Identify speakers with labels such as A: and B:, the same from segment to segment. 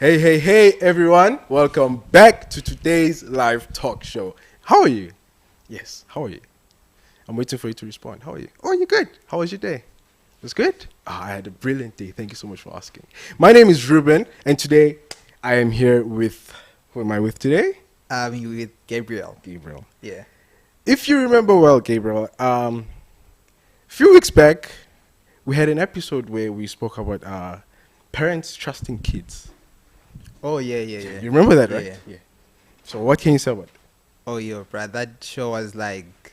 A: Hey, everyone. Welcome back to today's live talk show. How are you? Yes, how are you? I'm waiting for you to respond. How are you? Oh, you're good. How was your day? It was good? I had a brilliant day. Thank you so much for asking. My name is Ruben, and today I am here with, who am I with today?
B: With Gabriel.
A: Gabriel.
B: Yeah.
A: If you remember well, Gabriel, a few weeks back, we had an episode where we spoke about parents trusting kids.
B: Oh, yeah.
A: You remember that, right?
B: Yeah.
A: So what can you say about it?
B: Oh, yo, bruh, that show was like...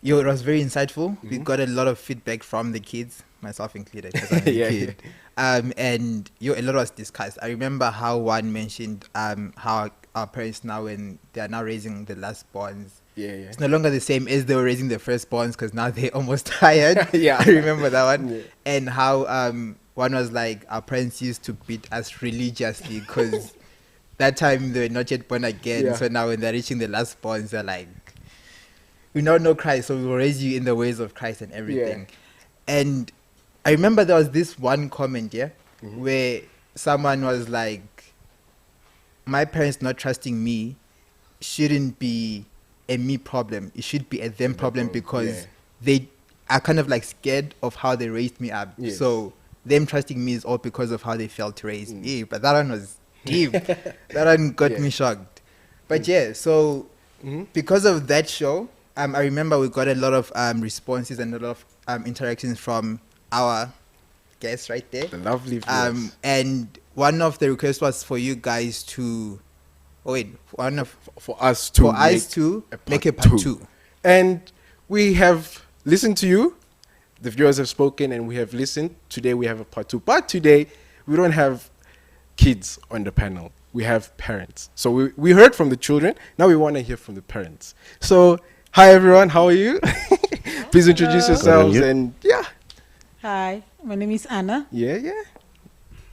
B: Yo, it was very insightful.
A: Mm-hmm.
B: We got a lot of feedback from the kids, myself included, because I'm a
A: Yeah,
B: kid. And, yo, a lot was discussed. I remember how one mentioned how our parents now, when they are now raising the last borns,
A: Yeah.
B: it's no longer the same as they were raising the first borns, because now they're almost tired.
A: Yeah.
B: I remember that one.
A: Yeah.
B: And how one was like, our parents used to beat us religiously because that time they were not yet born again.
A: Yeah.
B: So now when they're reaching the last borns, they're like, we now know Christ, so we will raise you in the ways of Christ and everything. Yeah. And I remember there was this one comment, where someone was like, my parents not trusting me shouldn't be a me problem. It should be a them problem because they are kind of like scared of how they raised me up.
A: Yes.
B: So them trusting me is all because of how they felt to raise me. But that one was deep. That one got me shocked. But so because of that show, I remember we got a lot of responses and a lot of interactions from our guests right there.
A: The lovely viewers.
B: And one of the requests was for you guys to...
A: for us to
B: make a part two.
A: And we have listened to you. The viewers have spoken and we have listened. Today we have a part two. But today we don't have kids on the panel. We have parents. So we heard from the children. Now we want to hear from the parents. So, hi everyone. How are you? Please introduce yourselves and
C: Hi, my name is Anna.
A: Yeah.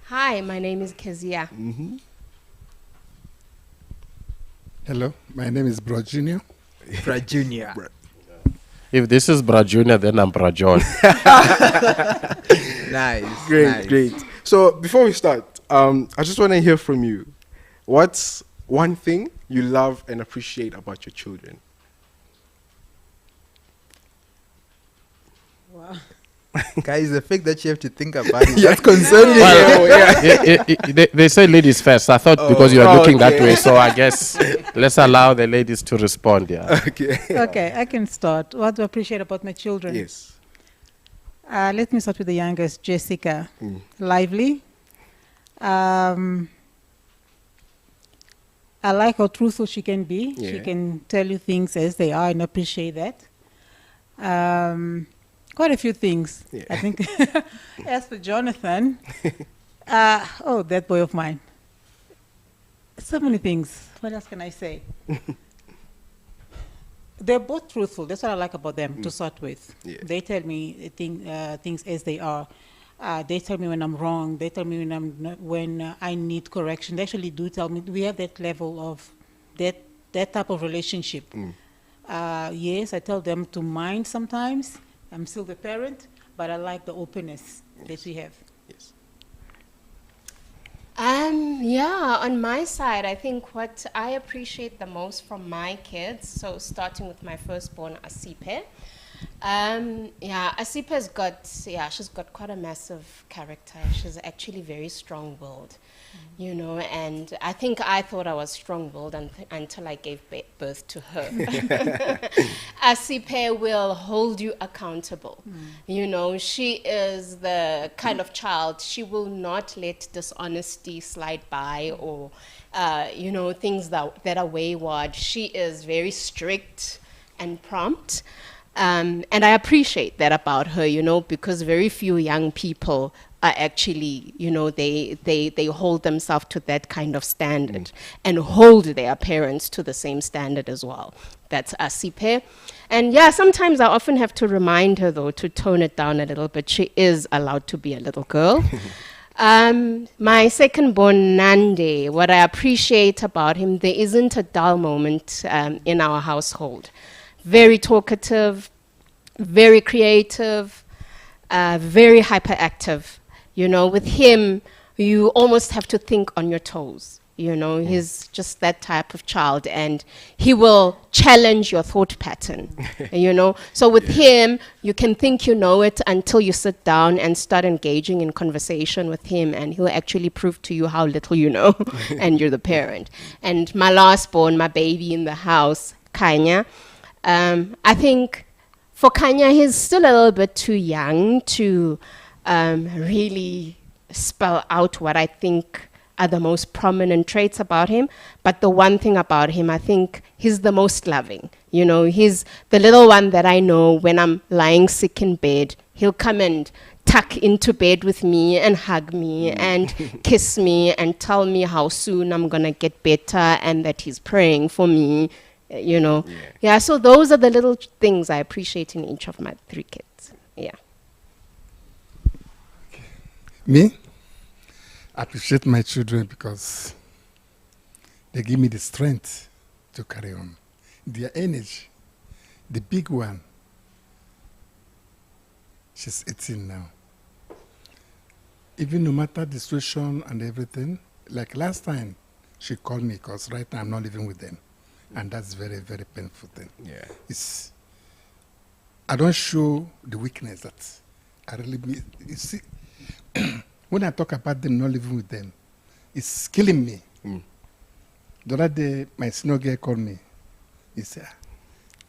D: Hi, my name is Kezia.
A: Mm-hmm.
E: Hello, my name is Bro Junior.
B: Bro Junior.
F: If this is Bra Junior, then I'm Bra John.
B: Nice.
A: Great. So before we start, I just want to hear from you. What's one thing you love and appreciate about your children?
C: Wow.
B: Guys, the fact that you have to think about it, that's concerning.
F: They say ladies first. I thought because you are looking that way, so I guess let's allow the ladies to respond. Yeah.
C: Okay, I can start. What do I appreciate about my children?
A: Yes.
C: Let me start with the youngest, Jessica. Lively. I like how truthful she can be.
A: Yeah.
C: She can tell you things as they are and appreciate that. Quite a few things. Yeah. I think. As for Jonathan, that boy of mine. So many things. What else can I say? They're both truthful. That's what I like about them to start with.
A: Yeah.
C: They tell me things as they are. They tell me when I'm wrong. They tell me when I need correction. They actually do tell me. We have that level of that type of relationship. Yes, I tell them to mind sometimes. I'm still the parent, but I like the openness that we have.
A: Yes.
D: On my side, I think what I appreciate the most from my kids, so starting with my firstborn, Asipe. Asipe's she's got quite a massive character. She's actually very strong-willed, and I think I thought I was strong-willed until I gave birth to her. Asipe will hold you accountable. She is the kind of child, she will not let dishonesty slide by or, things that are wayward. She is very strict and prompt. And I appreciate that about her, because very few young people are actually, they hold themselves to that kind of standard and hold their parents to the same standard as well. That's Asipe. And sometimes I often have to remind her, though, to tone it down a little bit. She is allowed to be a little girl. My second born, Nande, what I appreciate about him, there isn't a dull moment in our household. Very talkative, very creative, very hyperactive. With him, you almost have to think on your toes. You know, he's just that type of child, and he will challenge your thought pattern, you know. So with him, you can think you know it until you sit down and start engaging in conversation with him, and he'll actually prove to you how little you know, and you're the parent. And my last born, my baby in the house, Kanya, I think for Kanya, he's still a little bit too young to really spell out what I think are the most prominent traits about him. But the one thing about him, I think he's the most loving. You know, he's the little one that I know when I'm lying sick in bed, he'll come and tuck into bed with me and hug me and kiss me and tell me how soon I'm going to get better and that he's praying for me, you know. Yeah, so those are the little things I appreciate in each of my 3 kids. Yeah.
E: Me? I appreciate my children because they give me the strength to carry on. Their energy, the big one, she's 18 now. Even no matter the situation and everything, like last time, she called me because right now I'm not living with them. And that's very, very painful thing.
A: Yeah.
E: I don't show the weakness that I really miss. You see, when I talk about them not living with them, it's killing me. The other day, my senior girl called me. He said,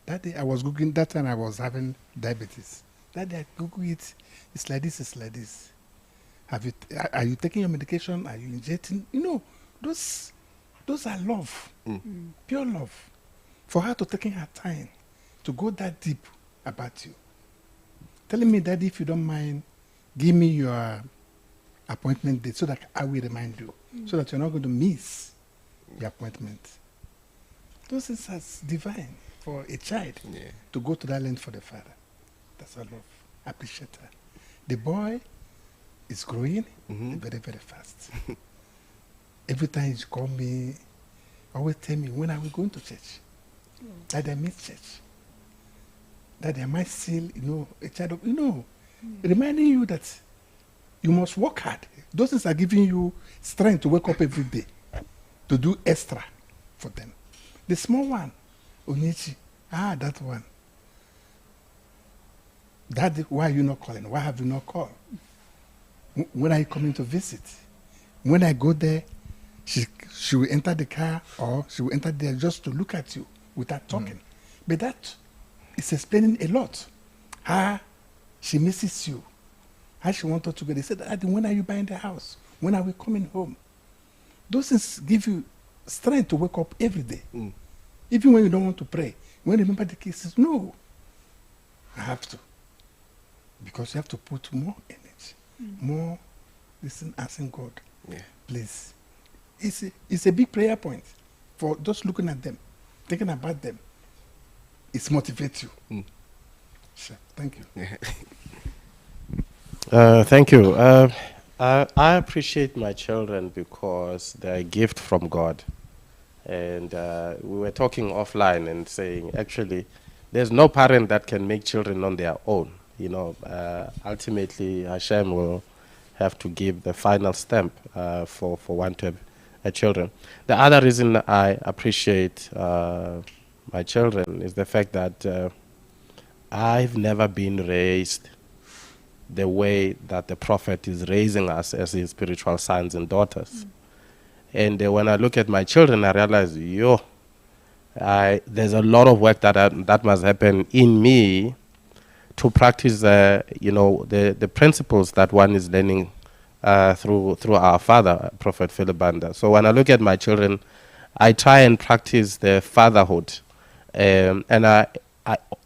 E: that day I was Googling, that time I was having diabetes. That day I Google it, it's like this, it's like this. Are you taking your medication? Are you injecting? You know, those are love, pure love. For her to taking her time to go that deep about you. Telling me that if you don't mind, give me your appointment date so that I will remind you, so that you're not going to miss the appointment. Those things are divine for a child to go to that length for the father. That's our love. I appreciate her. The boy is growing very, very fast. Every time he call me, always tell me, when are we going to church? That I miss church. That I might still, a child of, reminding you that you must work hard. Those things are giving you strength to wake up every day, to do extra for them. The small one, Onichi, that one. Daddy, why are you not calling? Why have you not called? When are you coming to visit? When I go there, she will enter the car or she will enter there just to look at you without talking. But that is explaining a lot. How she misses you. How she wants us to go. They said, Daddy, when are you buying the house? When are we coming home? Those things give you strength to wake up every day. Even when you don't want to pray. When you remember the cases, no, I have to. Because you have to put more energy, more asking God, please. It's a big prayer point for just looking at them, thinking about them. It motivates you. Sure. Thank you.
F: Thank you. I appreciate my children because they're a gift from God. And we were talking offline and saying, actually, there's no parent that can make children on their own. Ultimately, Hashem will have to give the final stamp for one to have children. The other reason I appreciate my children is the fact that I've never been raised the way that the prophet is raising us as his spiritual sons and daughters. And when I look at my children, I realize, there's a lot of work that must happen in me to practice, the principles that one is learning through our father, Prophet Philip Banda. So when I look at my children, I try and practice the fatherhood, and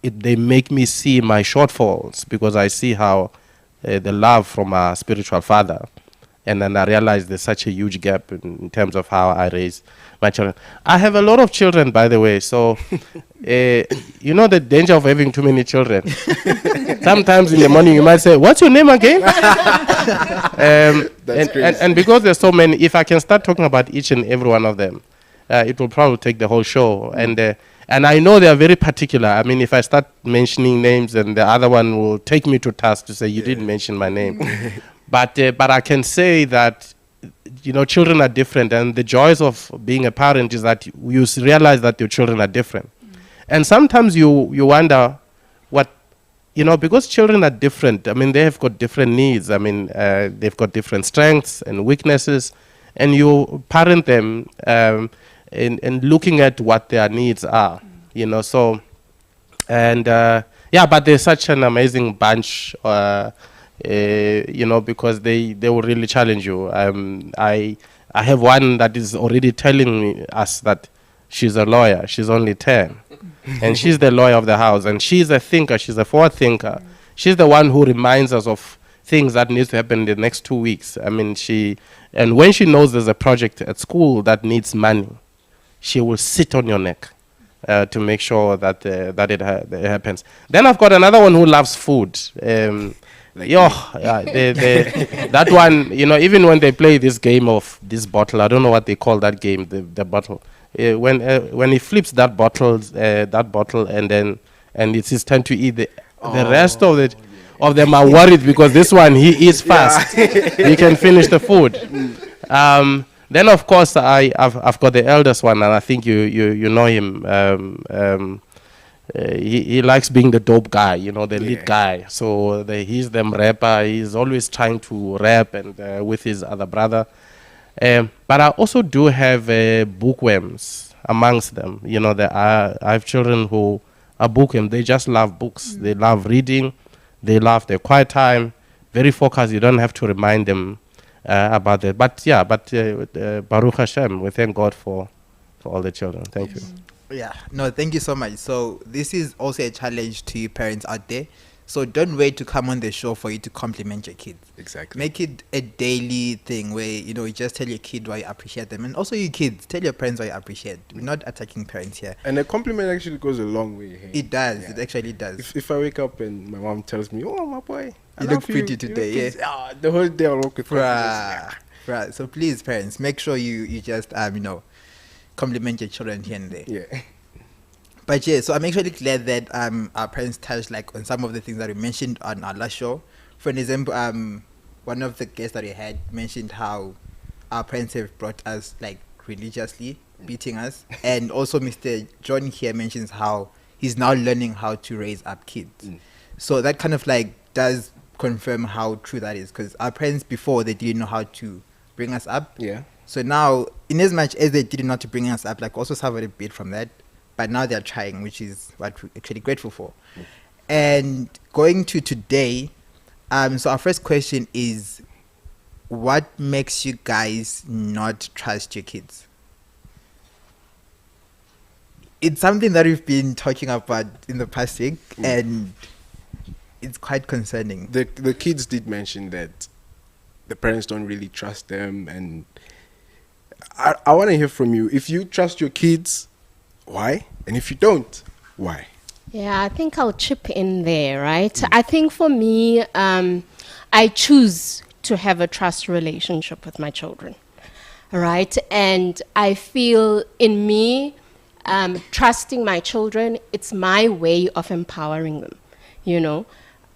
F: they make me see my shortfalls because I see how the love from our spiritual father. And then I realized there's such a huge gap in terms of how I raise my children. I have a lot of children, by the way. So, you know the danger of having too many children. Sometimes in the morning you might say, what's your name again? And because there's so many, if I can start talking about each and every one of them, it will probably take the whole show. And I know they are very particular. I mean, if I start mentioning names, and the other one will take me to task to say, you didn't mention my name. But I can say that children are different, and the joys of being a parent is that you realize that your children are different. And sometimes you wonder what, because children are different. I mean, they have got different needs. I mean, they've got different strengths and weaknesses, and you parent them in looking at what their needs are, so, and but they're such an amazing bunch, because they will really challenge you. I have one that is already telling us that she's a lawyer. She's only 10. And she's the lawyer of the house. And she's a thinker. She's a forward thinker. She's the one who reminds us of things that needs to happen in the next 2 weeks. I mean, and when she knows there's a project at school that needs money, she will sit on your neck to make sure that it happens. Then I've got another one who loves food. That one, even when they play this game of this bottle, I don't know what they call that game, the bottle. When he flips that bottle, and it's his turn to eat, the rest of them are worried because this one, he eats fast. He can finish the food. Then of course I've got the eldest one, and I think you know him. He likes being the dope guy, the lead guy. So he's the rapper. He's always trying to rap and with his other brother. But I also do have bookworms amongst them. I have children who are bookworms. They just love books. They love reading. They love their quiet time. Very focused. You don't have to remind them about that. But Baruch Hashem, we thank God for all the children. Thank you.
B: Yeah, no, thank you so much. So this is also a challenge to you parents out there. So don't wait to come on the show for you to compliment your kids.
A: Exactly.
B: Make it a daily thing where, you just tell your kid why you appreciate them. And also you kids, tell your parents why you appreciate. We're not attacking parents here.
A: And a compliment actually goes a long way. Hey?
B: It does.
A: Yeah.
B: It actually does.
A: If I wake up and my mom tells me, "Oh, my boy,
B: you look pretty today."
A: Yeah. The whole day I'll walk with
B: Right. So please, parents, make sure you just, compliment your children here and there.
A: Yeah.
B: But yeah, so I'm actually glad that our parents touched on some of the things that we mentioned on our last show. For an example, one of the guests that we had mentioned how our parents have brought us religiously, beating us, and also Mr. John here mentions how he's now learning how to raise up kids. So that kind of does confirm how true that is, because our parents before, they didn't know how to bring us up.
A: Yeah.
B: So now, in as much as they didn't know how to bring us up, also suffered a bit from that. But now they're trying, which is what we're actually grateful for. And going to today, so our first question is, what makes you guys not trust your kids? It's something that we've been talking about in the past week, and it's quite concerning.
A: The kids did mention that the parents don't really trust them, and I want to hear from you. If you trust your kids, why? And if you don't, why?
D: Yeah, I think I'll chip in there, right? I think for me, I choose to have a trust relationship with my children, right? And I feel in me, trusting my children, it's my way of empowering them,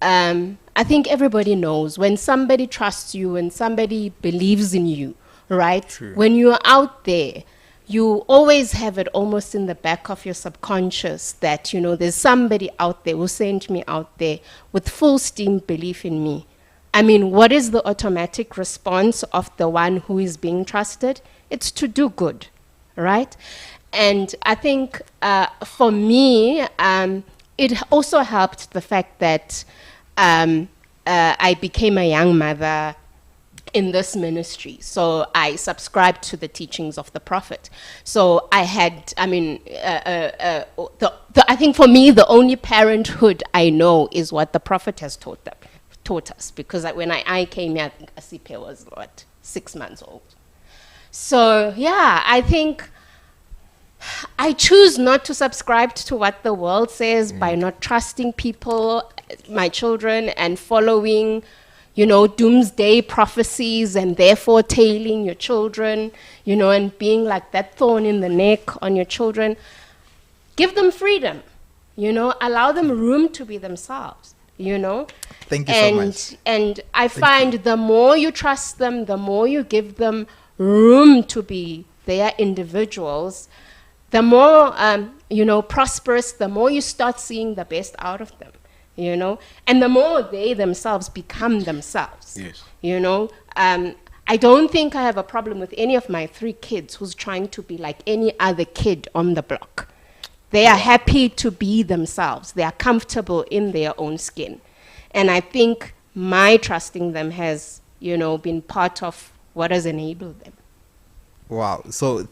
D: I think everybody knows when somebody trusts you, when somebody believes in you, right?
A: True.
D: When you're out there, you always have it almost in the back of your subconscious that, there's somebody out there who sent me out there with full steam belief in me. I mean, what is the automatic response of the one who is being trusted? It's to do good, right? And I think for me, it also helped the fact that I became a young mother in this ministry. So I subscribed to the teachings of the prophet. So I had, I think for me, the only parenthood I know is what the prophet has taught us. Because when I came here, I think Asipe was, 6 months old. So yeah, I think I choose not to subscribe to what the world says by not trusting people, my children, and following doomsday prophecies and therefore tailing your children, and being like that thorn in the neck on your children. Give them freedom, allow them room to be themselves,
B: Thank you so much.
D: And I find the more you trust them, the more you give them room to be their individuals, the more, prosperous, the more you start seeing the best out of them, and the more they themselves become themselves.
A: Yes.
D: I don't think I have a problem with any of my 3 kids who's trying to be like any other kid on the block. They are happy to be themselves. They are comfortable in their own skin. And I think my trusting them has, been part of what has enabled them.
B: Wow. So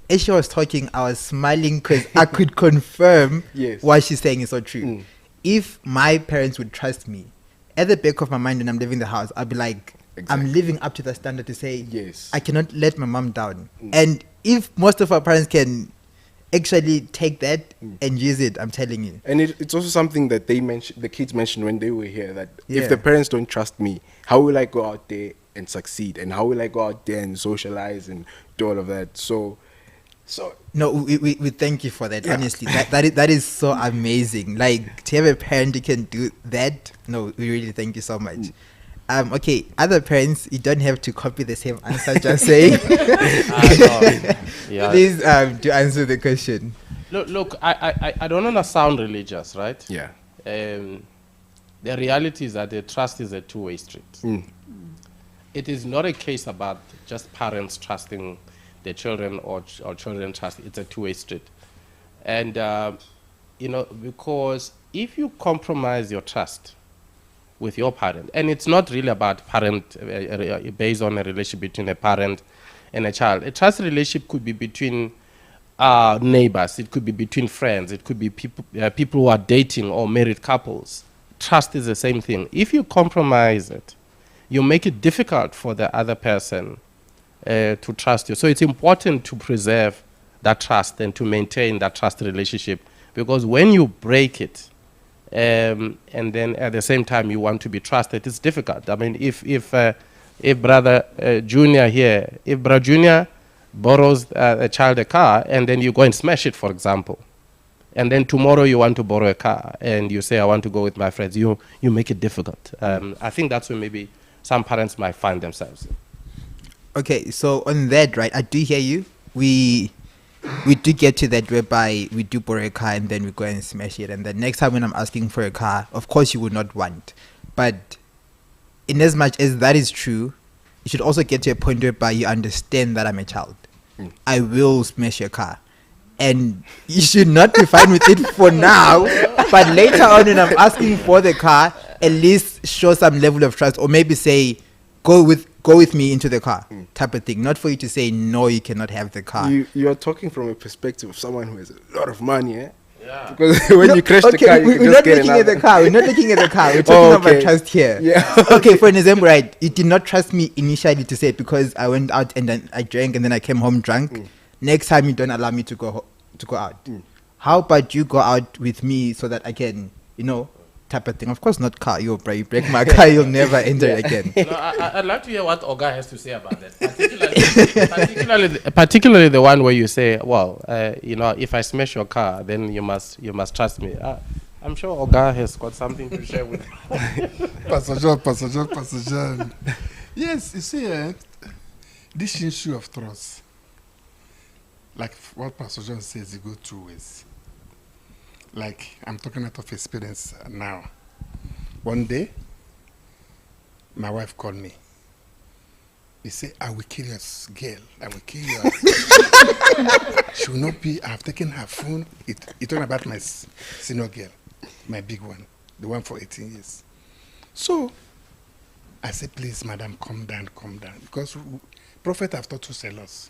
B: as she was talking, I was smiling because I could confirm
A: Yes.
B: what she's saying is so true. If my parents would trust me, at the back of my mind when I'm leaving the house, I'll be like,
A: Exactly.
B: I'm living up to the standard to say,
A: Yes.
B: I cannot let my mom down. And if most of our parents can actually take that and use it, I'm telling you.
A: And it's also something that the kids mentioned when they were here, that
B: Yeah.
A: if the parents don't trust me, how will I go out there and succeed? And how will I go out there and socialize and do all of that? So
B: No, we thank you for that. Honestly, that is so amazing. Like, to have a parent who can do that. No, we really thank you so much. Okay, other parents, you don't have to copy the same answer. Just saying.
F: Yeah.
B: Please do answer the question.
F: Look, I don't want to sound religious, right?
A: yeah.
F: The reality is that the trust is a two-way street. It is not a case about just parents trusting their children or children trust. It's a two-way street. And, because if you compromise your trust with your parent, and it's not really about parent based on a relationship between a parent and a child. A trust relationship could be between neighbors. It could be between friends. It could be people who are dating or married couples. Trust is the same thing. If you compromise it, you make it difficult for the other person to trust you. So it's important to preserve that trust and to maintain that trust relationship, because when you break it, and then at the same time you want to be trusted, it's difficult. I mean, if brother Junior here, if brother Junior borrows a child a car and then you go and smash it, for example, and then tomorrow you want to borrow a car and you say, I want to go with my friends, you make it difficult. I think that's where maybe some parents might find themselves.
B: Okay, so on that, right, I do hear you. We do get to that whereby we do borrow a car and then we go and smash it. And the next time when I'm asking for a car, of course you would not want. But in as much as that is true, you should also get to a point whereby you understand that I'm a child. I will smash your car. And you should not be fine with it for now. But later on when I'm asking for the car, at least show some level of trust, or maybe say, go with me into the car, type of thing. Not for you to say, no, you cannot have the car.
A: You are talking from a perspective of someone who has a lot of money, eh?
F: Yeah.
A: Because when you crash the car, you
B: we're
A: can
B: not
A: just get
B: looking at the
A: another.
B: car. We're not looking at the car. We're talking
A: Oh,
B: about
A: okay.
B: trust here.
A: Yeah.
B: Okay, for an example, right? You did not trust me initially to say it because I went out and then I drank and then I came home drunk. Next time you don't allow me to go out. How about you go out with me so that I can, type of thing. Of course not car. You break my car, you'll never enter it again.
F: No, I'd like to hear what Oga has to say about that. Particularly the one where you say, well, if I smash your car, then you must trust me. I'm sure Oga has got something to share with you.
E: Pastor John. Yes, you see, this issue of trust, like what Pastor John says, it goes two ways. Like, I'm talking out of experience now. One day, my wife called me. He said, I will kill your girl. I will kill your... She will not be... I've taken her phone. You're talking about my senior girl, my big one, the one for 18 years. So, I said, please, madam, calm down. Because prophet have taught us a lot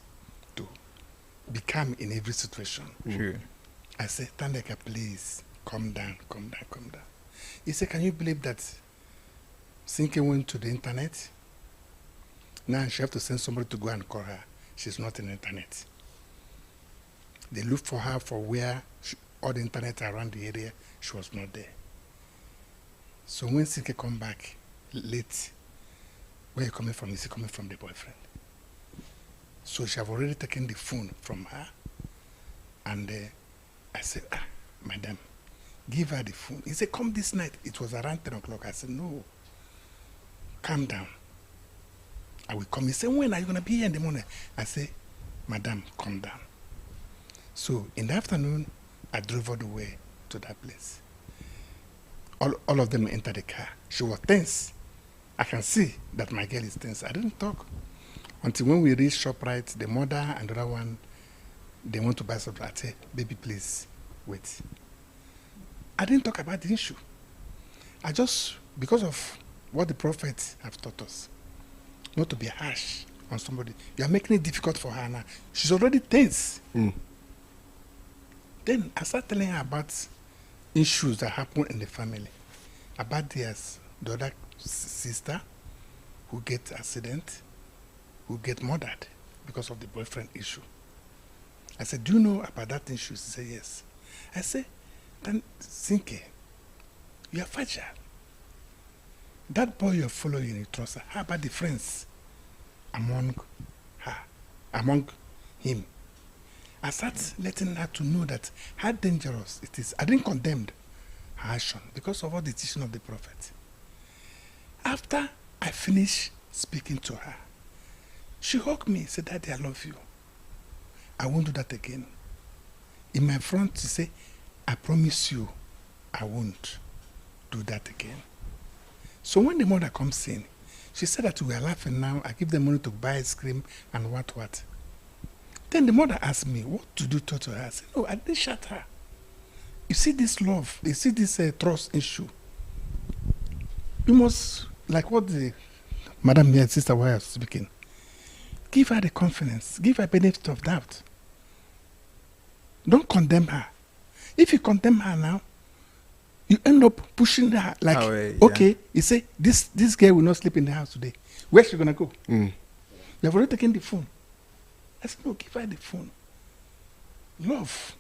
E: to be calm in every situation.
B: True.
E: I said, Tandeka, please, calm down. He said, can you believe that Sinke went to the internet? Now she have to send somebody to go and call her. She's not in the internet. They looked for her for where all the internet around the area, she was not there. So when Sinke come back late, where you coming from? Is he coming from the boyfriend? So she have already taken the phone from her, and I said, madam, give her the phone. He said, come this night. It was around 10 o'clock. I said, no, calm down. I will come. He say, when are you going to be here in the morning? I say, Madam, calm down. So in the afternoon, I drove all the way to that place. All of them entered the car. She was tense. I can see that my girl is tense. I didn't talk until when we reached ShopRite, the mother and the other one, they want to buy something. I said, baby, please, wait. I didn't talk about the issue. I just, because of what the prophets have taught us, not to be harsh on somebody. You are making it difficult for her now. She's already tense. Then I started telling her about issues that happen in the family. About the other sister who gets accident, who get murdered because of the boyfriend issue. I said, do you know about that issue? She said, yes. I said, then Sinke, you are fragile. That boy you're following, you trust her. How about the friends among her, among him? I started letting her to know that how dangerous it is. I didn't condemn her action because of all the teaching of the prophet. After I finished speaking to her, she hugged me, said, Daddy, I love you. I won't do that again. In my front, she said, I promise you, I won't do that again. So when the mother comes in, she said that we are laughing now. I give them money to buy ice cream and what. Then the mother asked me, what to do to her? I said, no, I didn't shut her. You see this love, you see this trust issue. You must, like what the madam here, sister Wire was speaking, give her the confidence, give her benefit of doubt. Don't condemn her. If you condemn her now, you end up pushing her like, okay, you say, this girl will not sleep in the house today. Where's she gonna go? You have already taken the phone. I said, no, give her the phone. Love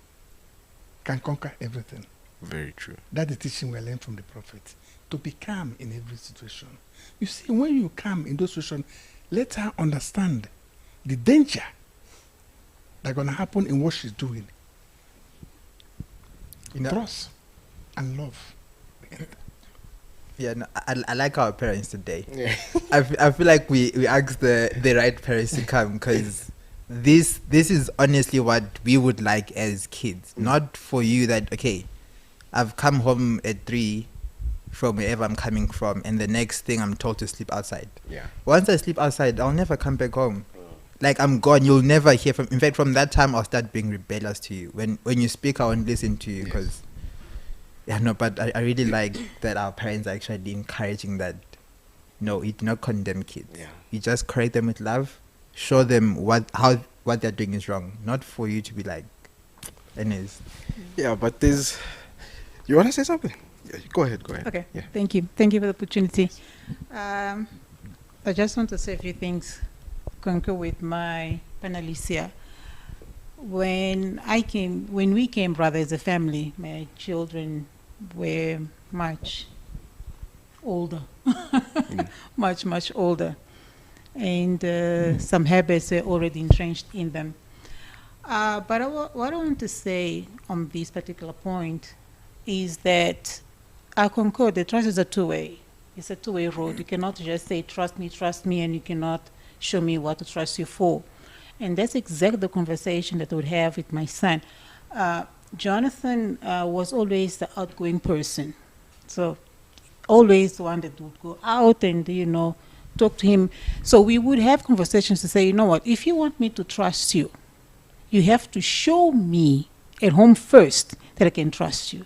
E: can conquer everything.
A: Very true.
E: That's the teaching we learned from the prophet. To be calm in every situation. You see, when you calm in those situations, let her understand the danger that's going to happen in what she's doing. Trust and love.
B: Yeah, no, I like our parents today.
A: Yeah.
B: I feel like we asked the right parents to come, because this is honestly what we would like as kids. Not for you that, okay, I've come home at 3 from wherever I'm coming from, and the next thing I'm told to sleep outside.
A: Yeah.
B: Once I sleep outside, I'll never come back home. Like, I'm gone. You'll never hear from. In fact, from that time, I'll start being rebellious to you. When you speak, I won't listen to you, because yeah, no. But I really like that our parents are actually encouraging that. No, you do not condemn kids.
A: Yeah.
B: You just correct them with love, show them what they're doing is wrong, not for you to be like, anyways.
A: Yeah, but there's. You want to say something? Yeah, go ahead.
C: Okay.
A: Yeah.
C: Thank you for the opportunity. I just want to say a few things, concur with my panelists here. When we came, rather, as a family, my children were much older, much older, and some habits were already entrenched in them. But what I want to say on this particular point is that I concur that trust is a two-way. It's a two-way road. You cannot just say, trust me, and you cannot show me what to trust you for. And that's exactly the conversation that I would have with my son. Jonathan was always the outgoing person. So always the one that would go out and, talk to him. So we would have conversations to say, you know what, if you want me to trust you, you have to show me at home first that I can trust you.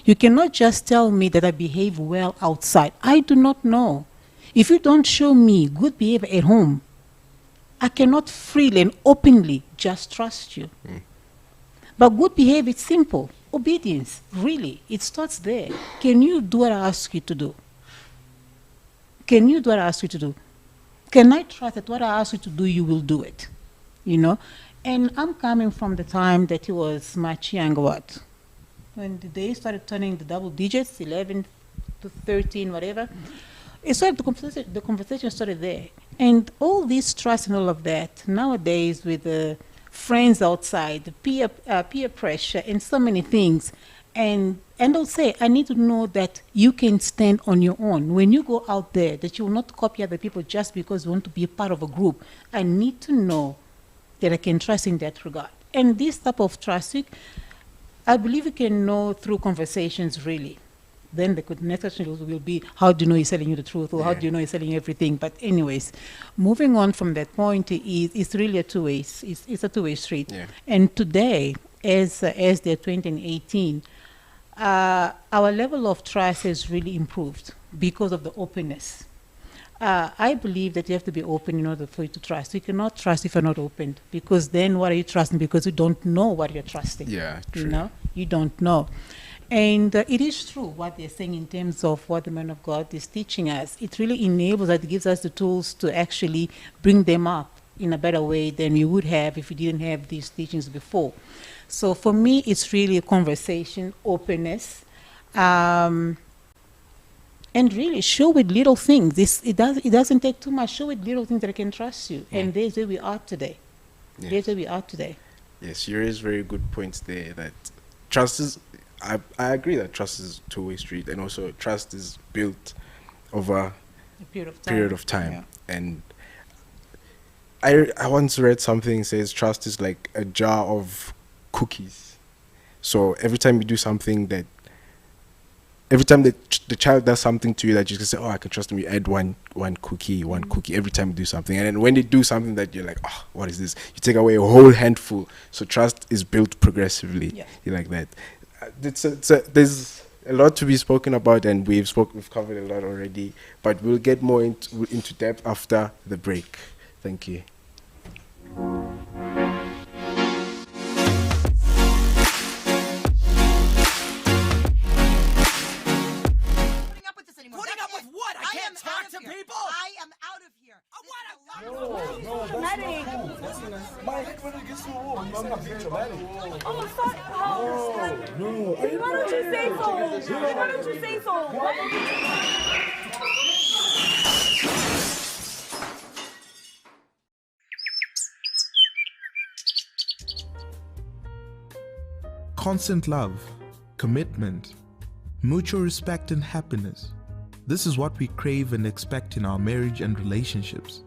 C: You cannot just tell me that I behave well outside. I do not know. If you don't show me good behavior at home, I cannot freely and openly just trust you. But good behavior, it's simple. Obedience, really, it starts there. Can you do what I ask you to do? Can you do what I ask you to do? Can I trust that what I ask you to do, you will do it? And I'm coming from the time that he was much younger, when they started turning the double digits, 11 to 13, whatever. It started, the conversation started there. And all this trust and all of that, nowadays with the friends outside, the peer pressure, and so many things, And I'll say, I need to know that you can stand on your own. When you go out there, that you will not copy other people just because you want to be a part of a group. I need to know that I can trust in that regard. And this type of trust, I believe you can know through conversations, really. Then the next question will be, how do you know he's telling you the truth, or how do you know he's telling you everything? But anyways, moving on from that point, it's really a two-way. It's a two-way street.
A: Yeah.
C: And today, as they're 2018, our level of trust has really improved because of the openness. I believe that you have to be open in order for you to trust. You cannot trust if you're not open, because then what are you trusting? Because you don't know what you're trusting.
A: Yeah, true.
C: You know, you don't know. And it is true what they're saying in terms of what the man of God is teaching us. It really enables us, it gives us the tools to actually bring them up in a better way than we would have if we didn't have these teachings before. So for me, it's really a conversation, openness, and really show with little things. It doesn't take too much. Show with little things that I can trust you. And there's where we are today.
A: Yes.
C: There's where we are today.
A: Yes, you raise very good points there. That trust is, I agree that trust is a two-way street, and also trust is built over
C: A period of time.
A: Yeah. And I once read something says trust is like a jar of cookies. So every time you do something that, every time the child does something to you that you can say, oh, I can trust them, you add one cookie every time you do something. And then when they do something that you're like, oh, what is this? You take away a whole handful. So trust is built progressively.
C: Yeah.
A: You like that. There's a lot to be spoken about, and we've covered a lot already, but we'll get more into depth after the break. Thank you.
G: Putting up with what? I can't talk to people? I am out of here.
H: Why don't you say so? Why don't you say so?
I: Constant love, commitment, mutual respect and happiness. This is what we crave and expect in our marriage and relationships.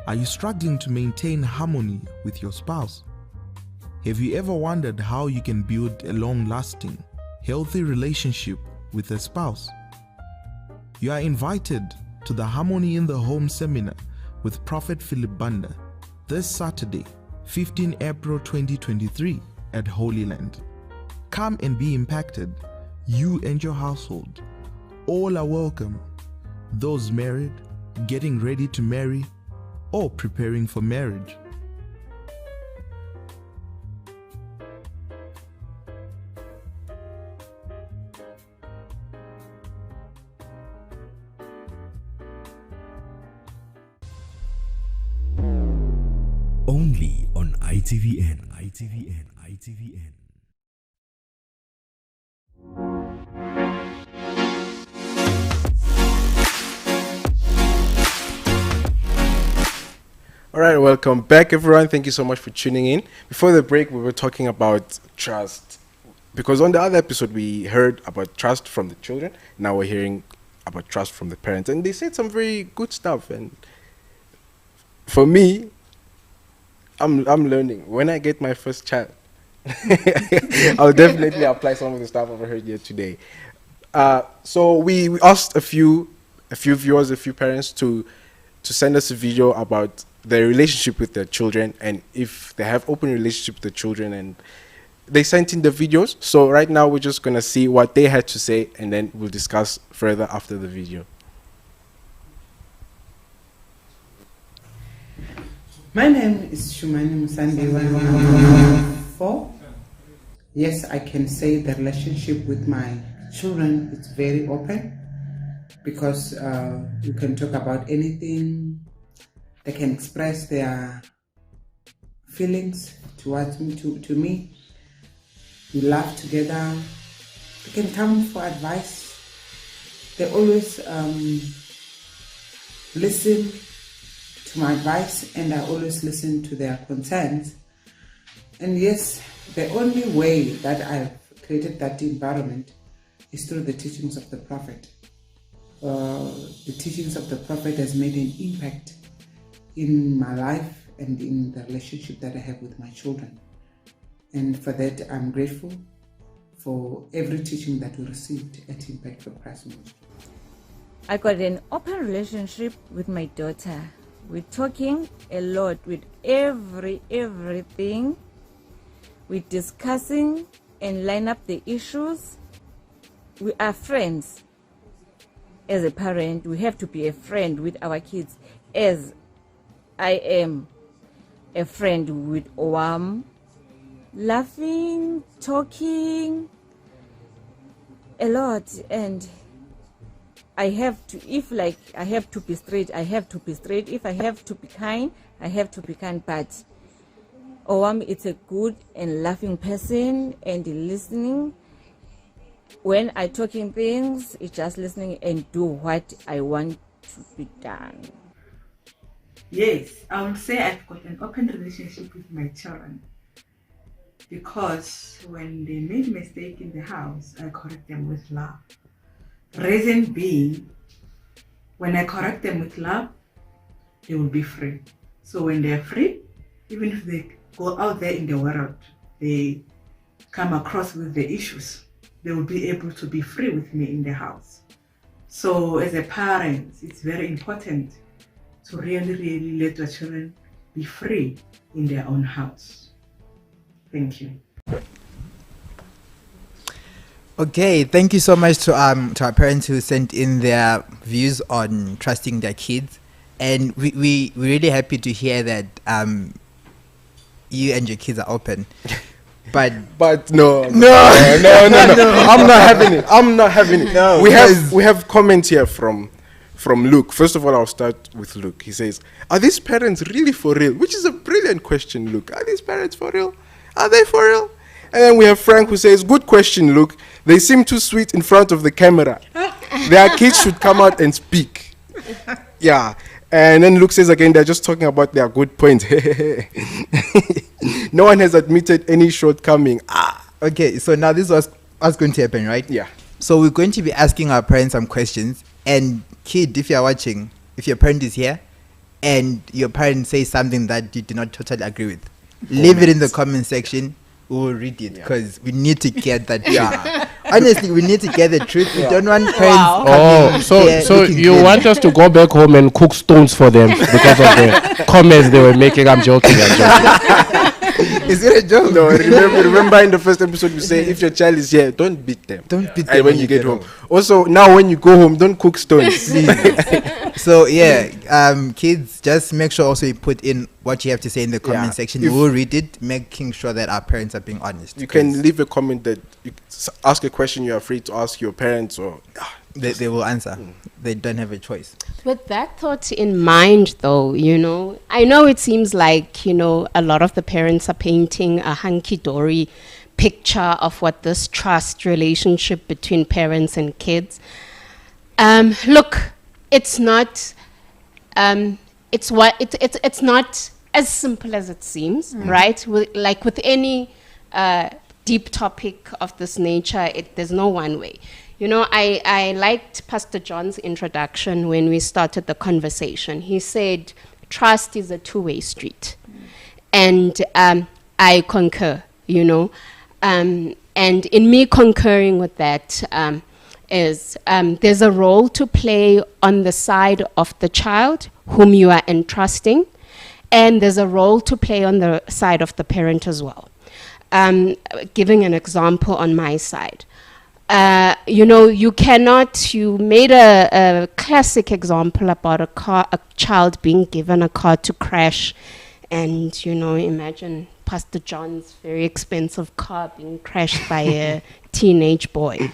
I: Are you struggling to maintain harmony with your spouse? Have you ever wondered how you can build a long-lasting, healthy relationship with a spouse? You are invited to the Harmony in the Home seminar with Prophet Philip Banda this Saturday, 15 April 2023 at Holy Land. Come and be impacted, you and your household. All are welcome. Those married, getting ready to marry, or preparing for marriage.
J: Only on ITVN. ITVN. ITVN.
A: All right, welcome back, everyone. Thank you so much for tuning in. Before the break, we were talking about trust, because on the other episode, we heard about trust from the children. Now we're hearing about trust from the parents, and they said some very good stuff. And for me, I'm learning. When I get my first child, I'll definitely apply some of the stuff I've heard here today. So we asked a few viewers, a few parents to send us a video about their relationship with their children, and if they have open relationship with the children, and they sent in the videos. So right now we're just gonna see what they had to say, and then we'll discuss further after the video.
K: My name is Shumani Musandiwa. 4. Yes, I can say the relationship with my children is very open, because you can talk about anything. They can express their feelings towards me, to me. We laugh together. They can come for advice. They always listen to my advice, and I always listen to their concerns. And yes, the only way that I've created that environment is through the teachings of the Prophet. The teachings of the Prophet has made an impact in my life and in the relationship that I have with my children. And for that, I'm grateful for every teaching that we received at Impact for Christ Ministry.
L: I got an open relationship with my daughter. We're talking a lot with everything. We're discussing and line up the issues. We are friends. As a parent, we have to be a friend with our kids, as I am a friend with Owam. Laughing, talking a lot, and I have to, if like I have to be straight, I have to be straight. If I have to be kind, I have to be kind. But Owam is a good and laughing person and listening. When I talking things, it's just listening and do what I want to be done.
M: Yes, I would say I've got an open relationship with my children, because when they make mistake in the house, I correct them with love. Reason being, when I correct them with love, they will be free. So when they are free, even if they go out there in the world, they come across with the issues, they will be able to be free with me in the house. So as a parent, it's very important to really let your children be free in their own house. Thank you.
B: Okay, thank you so much to our parents who sent in their views on trusting their kids, and we're really happy to hear that you and your kids are open. But
A: no, I'm not having it.
B: No,
A: we have comments here from Luke. First of all, I'll start with Luke. He says, "Are these parents really for real?" Which is a brilliant question, Luke. Are these parents for real? Are they for real? And then we have Frank who says, "Good question, Luke. They seem too sweet in front of the camera. Their kids should come out and speak." Yeah. And then Luke says again, they're just talking about their good points. No one has admitted any shortcoming.
B: Okay, so now this was what's going to happen, right?
A: Yeah.
B: So we're going to be asking our parents some questions. And kid, if you're watching, if your parent is here and your parent says something that you do not totally agree with, leave it in the comment section. We will read it because we need to get that truth. Honestly, we need to get the truth. We don't want parents coming
F: so you want us to go back home and cook stones for them because of the comments they were making? I'm joking.
B: Is it a joke?
A: No, remember in the first episode we say if your child is here, don't beat them.
B: Don't beat them
A: when you get home. Also, now when you go home, don't cook stones.
B: So yeah, kids, just make sure also you put in what you have to say in the comment section. We will read it, making sure that our parents are being honest.
A: You can leave a comment that you ask a question you're afraid to ask your parents, or
B: they will answer. They don't have a choice.
D: With that thought in mind, though, I know it seems like, a lot of the parents are painting a hunky-dory picture of what this trust relationship between parents and kids. Look, it's not. It's not as simple as it seems, right? Like with any deep topic of this nature, there's no one way. I liked Pastor John's introduction when we started the conversation. He said, trust is a two-way street. And I concur, and in me concurring with that is there's a role to play on the side of the child whom you are entrusting, and there's a role to play on the side of the parent as well. Giving an example on my side. You made a classic example about a child being given a car to crash, and imagine Pastor John's very expensive car being crashed by a teenage boy.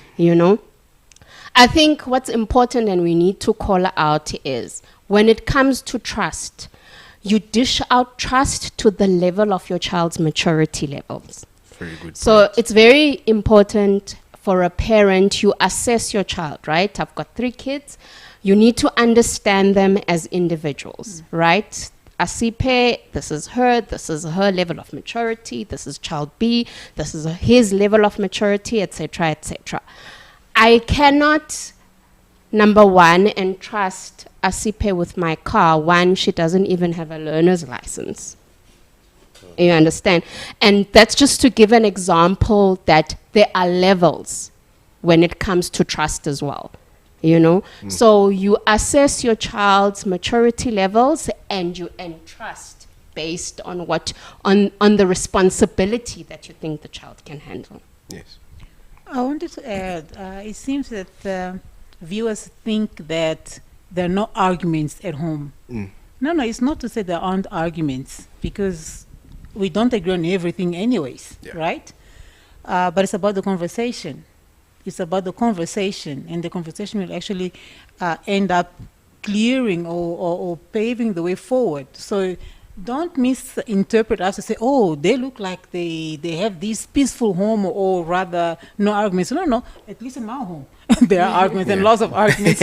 D: I think what's important and we need to call out is when it comes to trust, you dish out trust to the level of your child's maturity levels.
A: Very good.
D: So it's very important for a parent, you assess your child, right? I've got 3 kids. You need to understand them as individuals, right? Asipe, this is her level of maturity, this is child B, this is his level of maturity, etc., etc. I cannot, number one, entrust Asipe with my car. One, she doesn't even have a learner's license. You understand? And that's just to give an example that there are levels when it comes to trust as well. You know, so you assess your child's maturity levels and you entrust based on on the responsibility that you think the child can handle.
A: Yes.
C: I wanted to add, it seems that viewers think that there are no arguments at home. No, it's not to say there aren't arguments, because we don't agree on everything anyways, right? But it's about the conversation. It's about the conversation, and the conversation will actually end up clearing or paving the way forward. So don't misinterpret us to say, oh, they look like they have this peaceful home, or rather no arguments. No, at least in my home there are arguments and lots of arguments,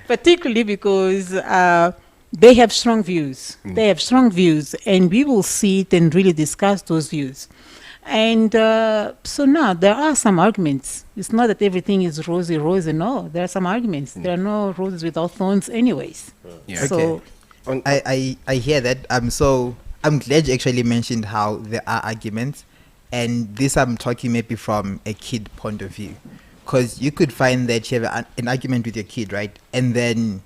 C: particularly because they have strong views. They have strong views, and we will see it and really discuss those views. And so now there are some arguments. It's not that everything is rosy. No, there are some arguments. There are no roses without thorns anyways. So
B: I hear that. So I'm glad you actually mentioned how there are arguments. And this I'm talking maybe from a kid point of view. Because you could find that you have an argument with your kid, right? And then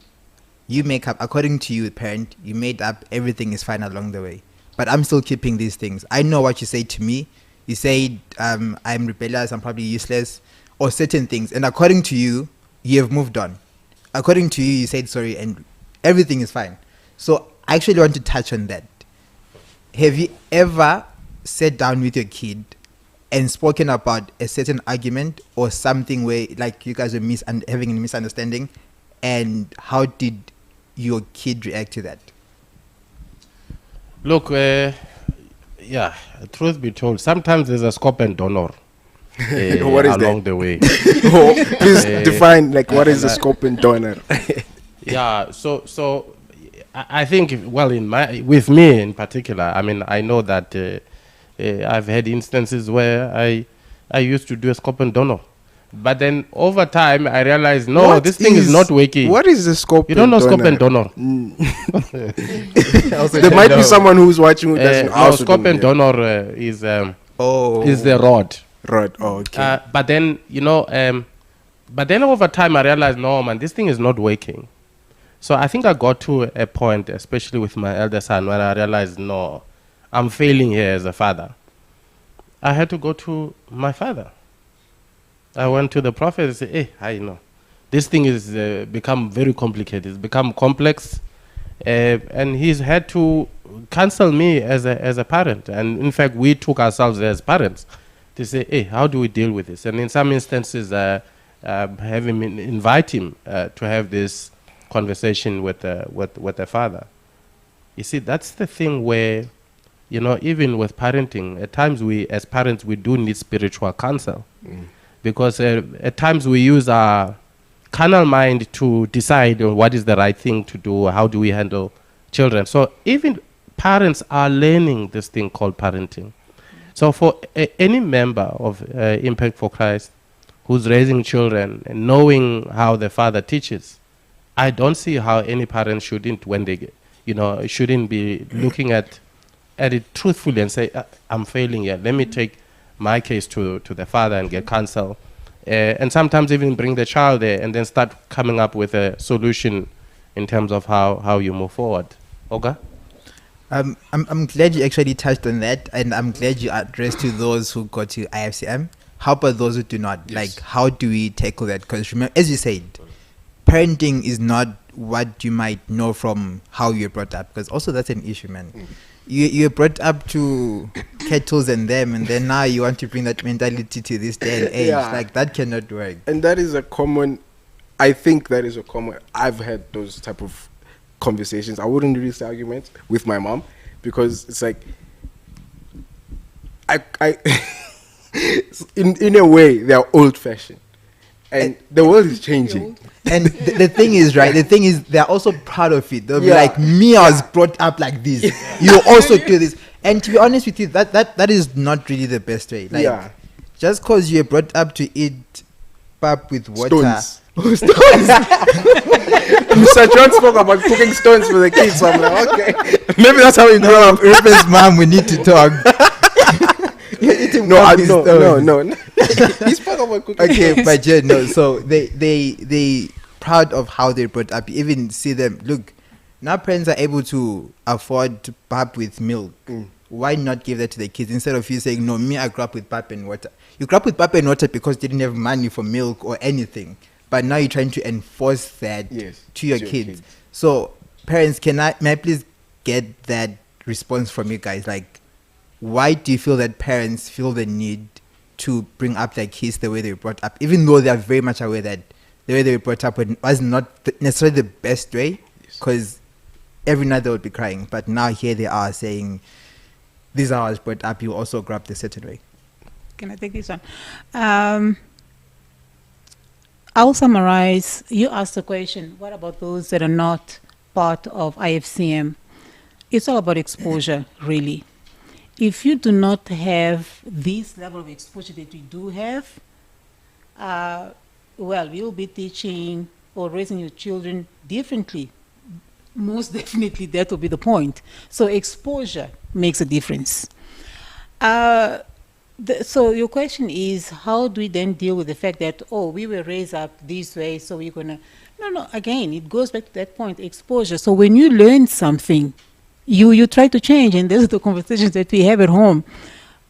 B: you make up, according to you, parent, you made up everything is fine along the way. But I'm still keeping these things. I know what you say to me. You say I'm rebellious, I'm probably useless, or certain things. And according to you, you have moved on. According to you, you said sorry and everything is fine. So I actually want to touch on that. Have you ever sat down with your kid and spoken about a certain argument or something where like you guys were having a misunderstanding, and how did your kid react to that?
F: Look, yeah, truth be told, sometimes there's a scope and donor
A: what is
F: along
A: that?
F: the way.
A: Please define, like, what is a scope and donor?
F: Yeah, so I think, well, with me in particular, I mean, I know that I've had instances where I used to do a scope and donor. But then over time, I realized, no, this thing is not working.
A: What is the scope?
F: You don't know scope and donor.
A: There might be someone who's watching who doesn't.
F: Scope and donor is the rod.
A: Rod. Oh, okay.
F: But then but then over time, I realized, no, man, this thing is not working. So I think I got to a point, especially with my elder son, where I realized, no, I'm failing here as a father. I had to go to my father. I went to the prophet and said, hey, I know. This thing is become very complicated. It's become complex. And he's had to counsel me as a parent. And in fact, we took ourselves as parents to say, hey, how do we deal with this? And in some instances, have him invite him to have this conversation with the father. You see, that's the thing where, even with parenting, at times we, as parents, we do need spiritual counsel. Because at times we use our carnal mind to decide what is the right thing to do, how do we handle children. So even parents are learning this thing called parenting. So for any member of Impact for Christ who's raising children and knowing how the father teaches, I don't see how any parent shouldn't, when they shouldn't be looking at it truthfully and say, I'm failing here. Let me take my case to the father and get counsel, and sometimes even bring the child there and then start coming up with a solution in terms of how you move forward. Oga?
B: I'm glad you actually touched on that, and I'm glad you addressed to those who go to IFCM. How about those who do not? Yes. Like, how do we tackle that? Because remember, as you said, parenting is not what you might know from how you're brought up, because also that's an issue, man. You're brought up to kettles and them, and then now you want to bring that mentality to this day and age. Like, that cannot work.
A: And that is a common, I've had those type of conversations. I wouldn't really say arguments with my mom, because it's like, I in a way, they are old fashioned. And the world is changing.
B: And the thing is, right? The thing is, they're also proud of it. They'll be
A: Yeah.
B: like, "Me, I was brought up like this. You also do this." And to be honest with you, that is not really the best way. Like,
A: Yeah.
B: just because you're brought up to eat pap with water.
A: Stones. Mr. John spoke about cooking stones for the kids. So I'm like, okay, maybe that's how he grew up.
B: Ruben's mom, we need to talk. You're eating pap with stones.
A: No. He spoke about cooking.
B: Okay,
A: stones.
B: but yeah, no. So they proud of how they're brought up. You even see them. Look, now parents are able to afford pap with milk. Why not give that to the kids instead of you saying, "No, me, I grew up with pap and water." You grew up with pap and water because you didn't have money for milk or anything. But now you're trying to enforce that to your kids. So parents, may I please get that response from you guys? Like, why do you feel that parents feel the need to bring up their kids the way they were brought up, even though they are very much aware that the way they were brought up was not necessarily the best way? Because every night they would be crying. But now here they are saying, "This is how I was brought up. You also grew up the certain way."
C: Can I take this one? I'll summarize. You asked the question, what about those that are not part of IFCM? It's all about exposure, really. If you do not have this level of exposure that we do have, well, you'll be teaching or raising your children differently. Most definitely, that will be the point. So exposure makes a difference. So your question is, how do we then deal with the fact that, oh, we were raised up this way, so we're going to... No, again, it goes back to that point, exposure. So when you learn something, you try to change, and those are the conversations that we have at home.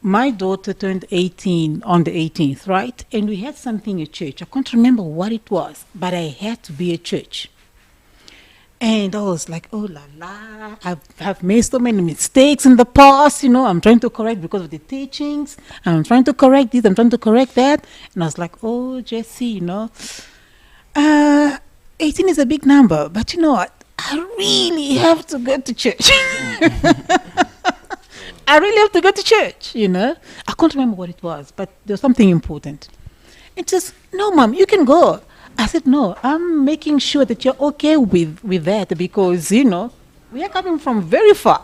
C: My daughter turned 18 on the 18th, right? And we had something at church. I can't remember what it was, but I had to be at church. And I was like, oh la la, I've made so many mistakes in the past, I'm trying to correct because of the teachings, and I'm trying to correct this, I'm trying to correct that. And I was like, oh, Jesse, 18 is a big number, but you know what? I really have to go to church. I really have to go to church, I can't remember what it was, but there was something important. It just, no, Mom, you can go. I said, no, I'm making sure that you're okay with that because, we are coming from very far.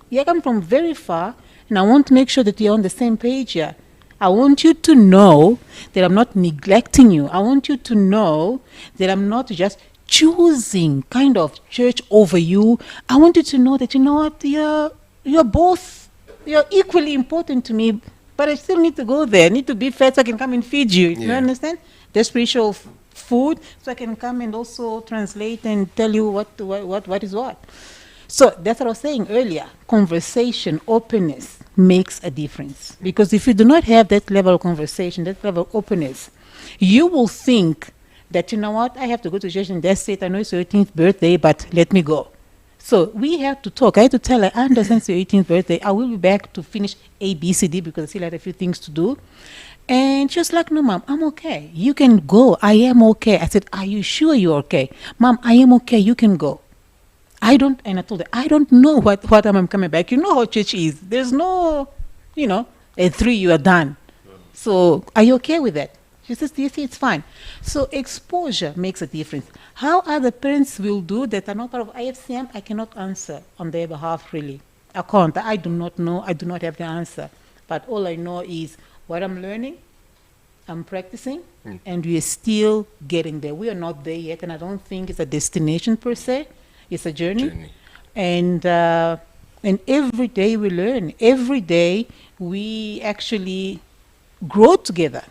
C: We are coming from very far, and I want to make sure that you're on the same page here. I want you to know that I'm not neglecting you. I want you to know that I'm not just choosing kind of church over you. I want you to know that, you're equally important to me, but I still need to go there. I need to be fed so I can come and feed you. You understand? The spiritual food, so I can come and also translate and tell you what is what. So that's what I was saying earlier. Conversation, openness makes a difference. Because if you do not have that level of conversation, that level of openness, you will think that, I have to go to church and that's it. I know it's your 18th birthday, but let me go. So we have to talk. I had to tell her, I understand it's your 18th birthday. I will be back to finish A, B, C, D because I still had a few things to do. And she was like, no, Mom, I'm okay. You can go. I am okay. I said, are you sure you're okay? Mom, I am okay. You can go. And I told her, I don't know what time I'm coming back. You know how church is. There's no, at 3 you are done. So are you okay with that? She says, yes, it's fine. So exposure makes a difference. How other parents will do that are not part of IFCM, I cannot answer on their behalf, really. I can't. I do not know. I do not have the answer. But all I know is what I'm learning, I'm practicing, and we are still getting there. We are not there yet, and I don't think it's a destination per se. It's a journey. And every day we learn. Every day we actually grow together.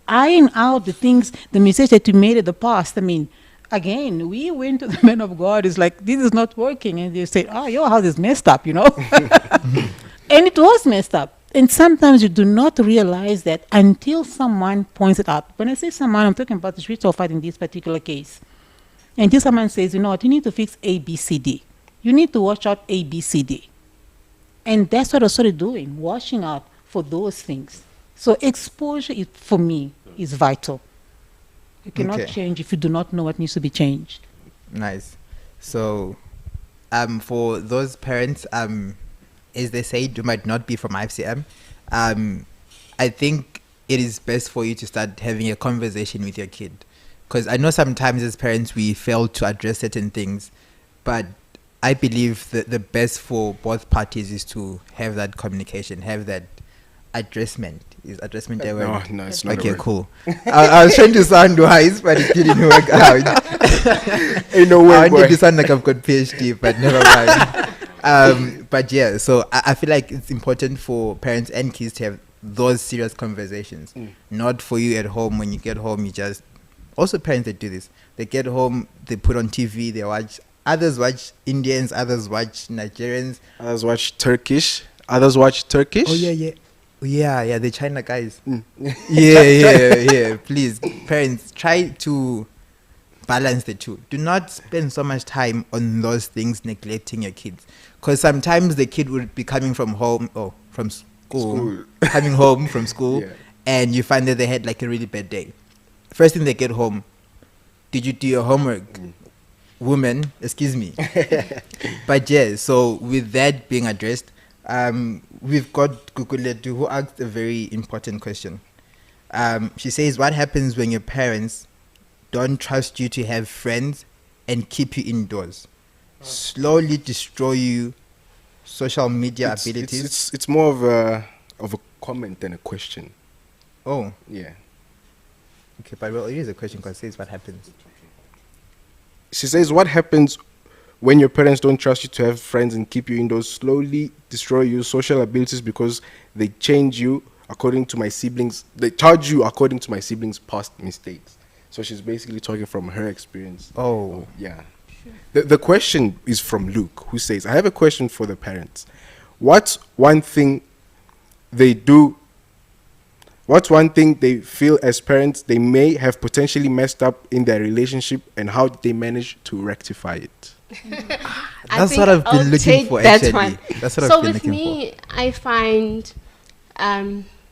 C: Iron out the things, the mistakes that we made in the past. I mean, again, we went to the man of God. It's like, this is not working. And they said, oh, your house is messed up, And it was messed up. And sometimes you do not realize that until someone points it out. When I say someone, I'm talking about the spiritual fight in this particular case. Until someone says, you know what, you need to fix A, B, C, D. You need to watch out A, B, C, D. And that's what I started doing, watching out for those things. So exposure, for me, is vital. You cannot change if you do not know what needs to be changed.
B: Nice. So for those parents, as they say, you might not be from IFCM. I think it is best for you to start having a conversation with your kid. Because I know sometimes as parents we fail to address certain things, but I believe that the best for both parties is to have that communication, have that addressment. Is addressment a word?
A: No, it's not.
B: Okay, cool. I was trying to sound wise, but it didn't work out.
A: Ain't no way,
B: I
A: boy.
B: wanted to sound like I've got PhD, but never mind. But yeah, so I feel like it's important for parents and kids to have those serious conversations. Not for you at home. When you get home, you just... Also parents that do this. They get home, they put on TV, they watch... Others watch Indians, others watch Nigerians.
A: Others watch Turkish.
B: Oh, yeah, the China guys. Yeah. Please, parents, try to balance the two. Do not spend so much time on those things, neglecting your kids. Because sometimes the kid would be coming from home or from school. Coming home from school, and you find that they had like a really bad day. First thing they get home, did you do your homework? Woman, excuse me. But yeah, so with that being addressed, we've got Guguletu who asked a very important question. She says, what happens when your parents don't trust you to have friends and keep you indoors? Slowly destroy you social media abilities.
A: It's more of a comment than a question.
B: Oh.
A: Yeah.
B: Okay, but well, it is a question because it says what happens.
A: She says, what happens when your parents don't trust you to have friends and keep you indoors? Slowly destroy your social abilities because they change you according to my siblings. They charge you according to my siblings' past mistakes. So she's basically talking from her experience.
B: Oh.
A: Yeah. The question is from Luke, who says, I have a question for the parents. What's one thing they feel as parents they may have potentially messed up in their relationship, and how did they manage to rectify it?
B: That's what I've been looking for, actually. That's what I've been looking for. So with me,
D: I find...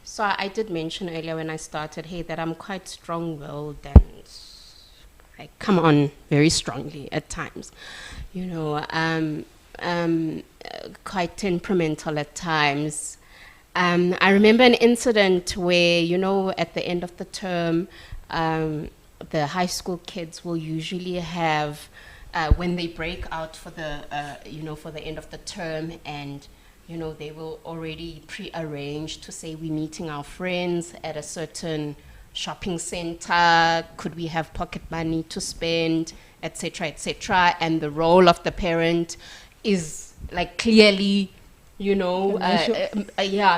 D: so I did mention earlier when I started, that I'm quite strong-willed and I come on very strongly at times. Quite temperamental at times. I remember an incident where, at the end of the term, the high school kids will usually have, when they break out for the, for the end of the term, and, they will already pre-arrange to say we're meeting our friends at a certain shopping center, could we have pocket money to spend, etc., etc. And the role of the parent is like clearly,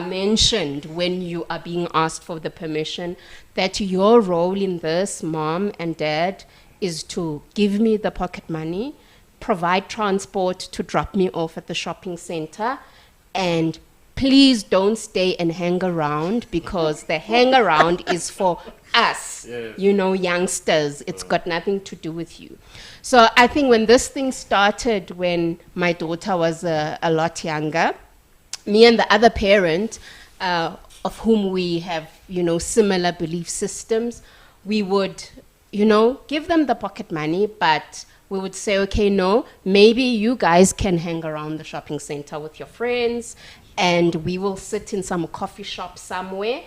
D: mentioned when you are being asked for the permission, that your role in this, mom and dad, is to give me the pocket money, provide transport to drop me off at the shopping center, and please don't stay and hang around, because the hang around is for us, youngsters. It's got nothing to do with you. So I think when this thing started, when my daughter was a lot younger, me and the other parent, of whom we have, similar belief systems, we would, give them the pocket money, but we would say, okay, no, maybe you guys can hang around the shopping center with your friends, and we will sit in some coffee shop somewhere,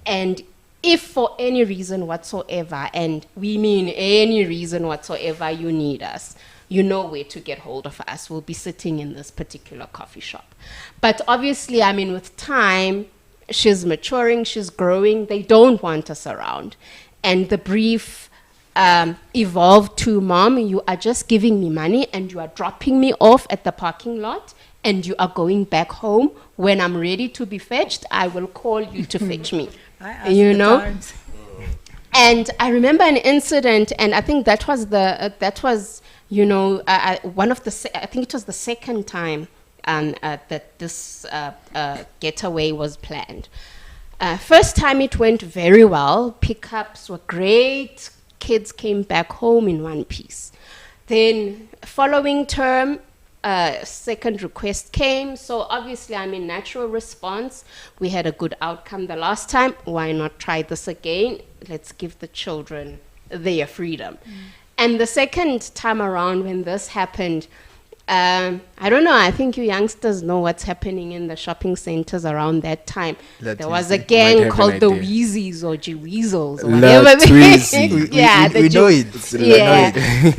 D: and if for any reason whatsoever, and we mean any reason whatsoever, you need us, you know where to get hold of us. We'll be sitting in this particular coffee shop. But obviously, with time, she's maturing, she's growing, they don't want us around. And the brief evolved to, Mom, you are just giving me money and you are dropping me off at the parking lot and you are going back home. When I'm ready to be fetched, I will call you to fetch me. Times. And I remember an incident, and I think that was one of the, I think it was the second time that this getaway was planned. First time it went very well. Pickups were great. Kids came back home in one piece. Then following term, second request came. So obviously, natural response. We had a good outcome the last time. Why not try this again? Let's give the children their freedom. And the second time around when this happened, I don't know. I think you youngsters know what's happening in the shopping centers around that time. There was a
B: Might
D: gang
A: have
D: called
A: an
D: the
A: idea.
D: Weezies or G-Weasels or
A: La
D: whatever.
A: Tweezy.
B: We know it.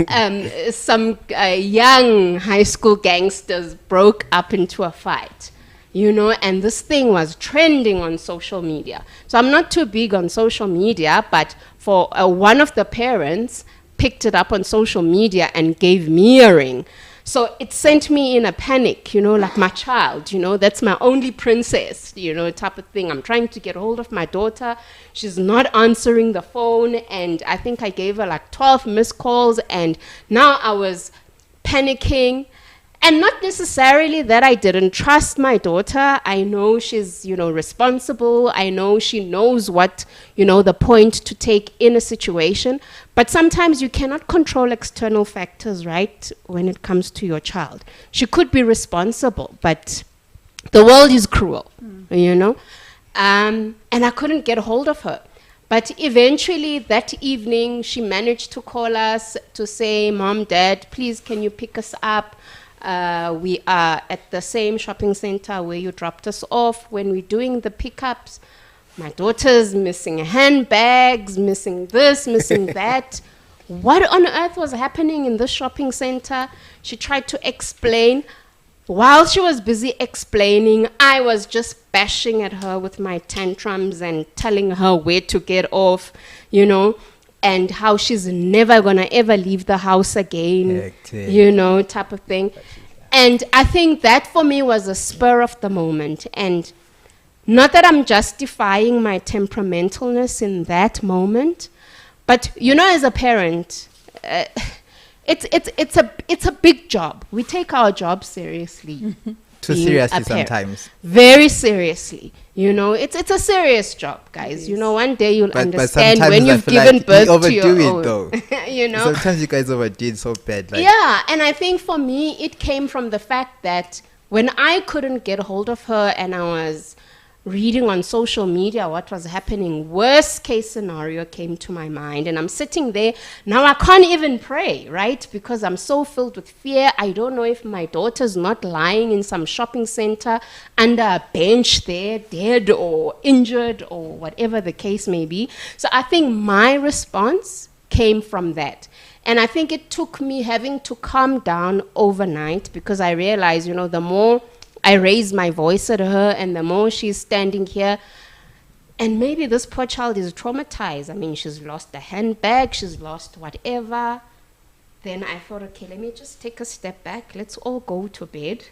D: Yeah. Some young high school gangsters broke up into a fight. You know, and this thing was trending on social media. So I'm not too big on social media, but for one of the parents picked it up on social media and gave me a ring. So it sent me in a panic, you know, like my child, you know, that's my only princess, you know, type of thing. I'm trying to get hold of my daughter. She's not answering the phone. And I think I gave her like 12 missed calls. And now I was panicking. And not necessarily that I didn't trust my daughter. I know she's, you know, responsible. I know she knows what, you know, the point to take in a situation. But sometimes you cannot control external factors, right, when it comes to your child. She could be responsible, but the world is cruel, you know. And I couldn't get hold of her. But eventually that evening, she managed to call us to say, Mom, Dad, please, can you pick us up? We are at the same shopping center where you dropped us off. When we're doing the pickups, my daughter's missing handbags, missing this, missing that. What on earth was happening in this shopping center? She tried to explain. While she was busy explaining, I was just bashing at her with my tantrums and telling her where to get off, you know, and how she's never gonna ever leave the house again, you know, type of thing. And I think that for me was a spur of the moment. And not that I'm justifying my temperamentalness in that moment, but you know, as a parent, it's a big job. We take our job seriously.
B: Too seriously sometimes.
D: Very seriously. You know, it's a serious job, guys. You know, one day you'll understand when you've given birth to your own.
B: Though.
D: You know,
B: sometimes you guys overdid so bad. Like.
D: Yeah, and I think for me, it came from the fact that when I couldn't get hold of her and I was reading on social media what was happening, worst case scenario came to my mind, and I'm sitting there now. I can't even pray, right, because I'm so filled with fear. I don't know if my daughter's not lying in some shopping center under a bench there, dead or injured or whatever the case may be. So I think my response came from that. And I think it took me having to calm down overnight, because I realized, you know, the more I raise my voice at her and the more she's standing here, and maybe this poor child is traumatized. I mean, she's lost a handbag, she's lost whatever. Then I thought, okay, let me just take a step back. Let's all go to bed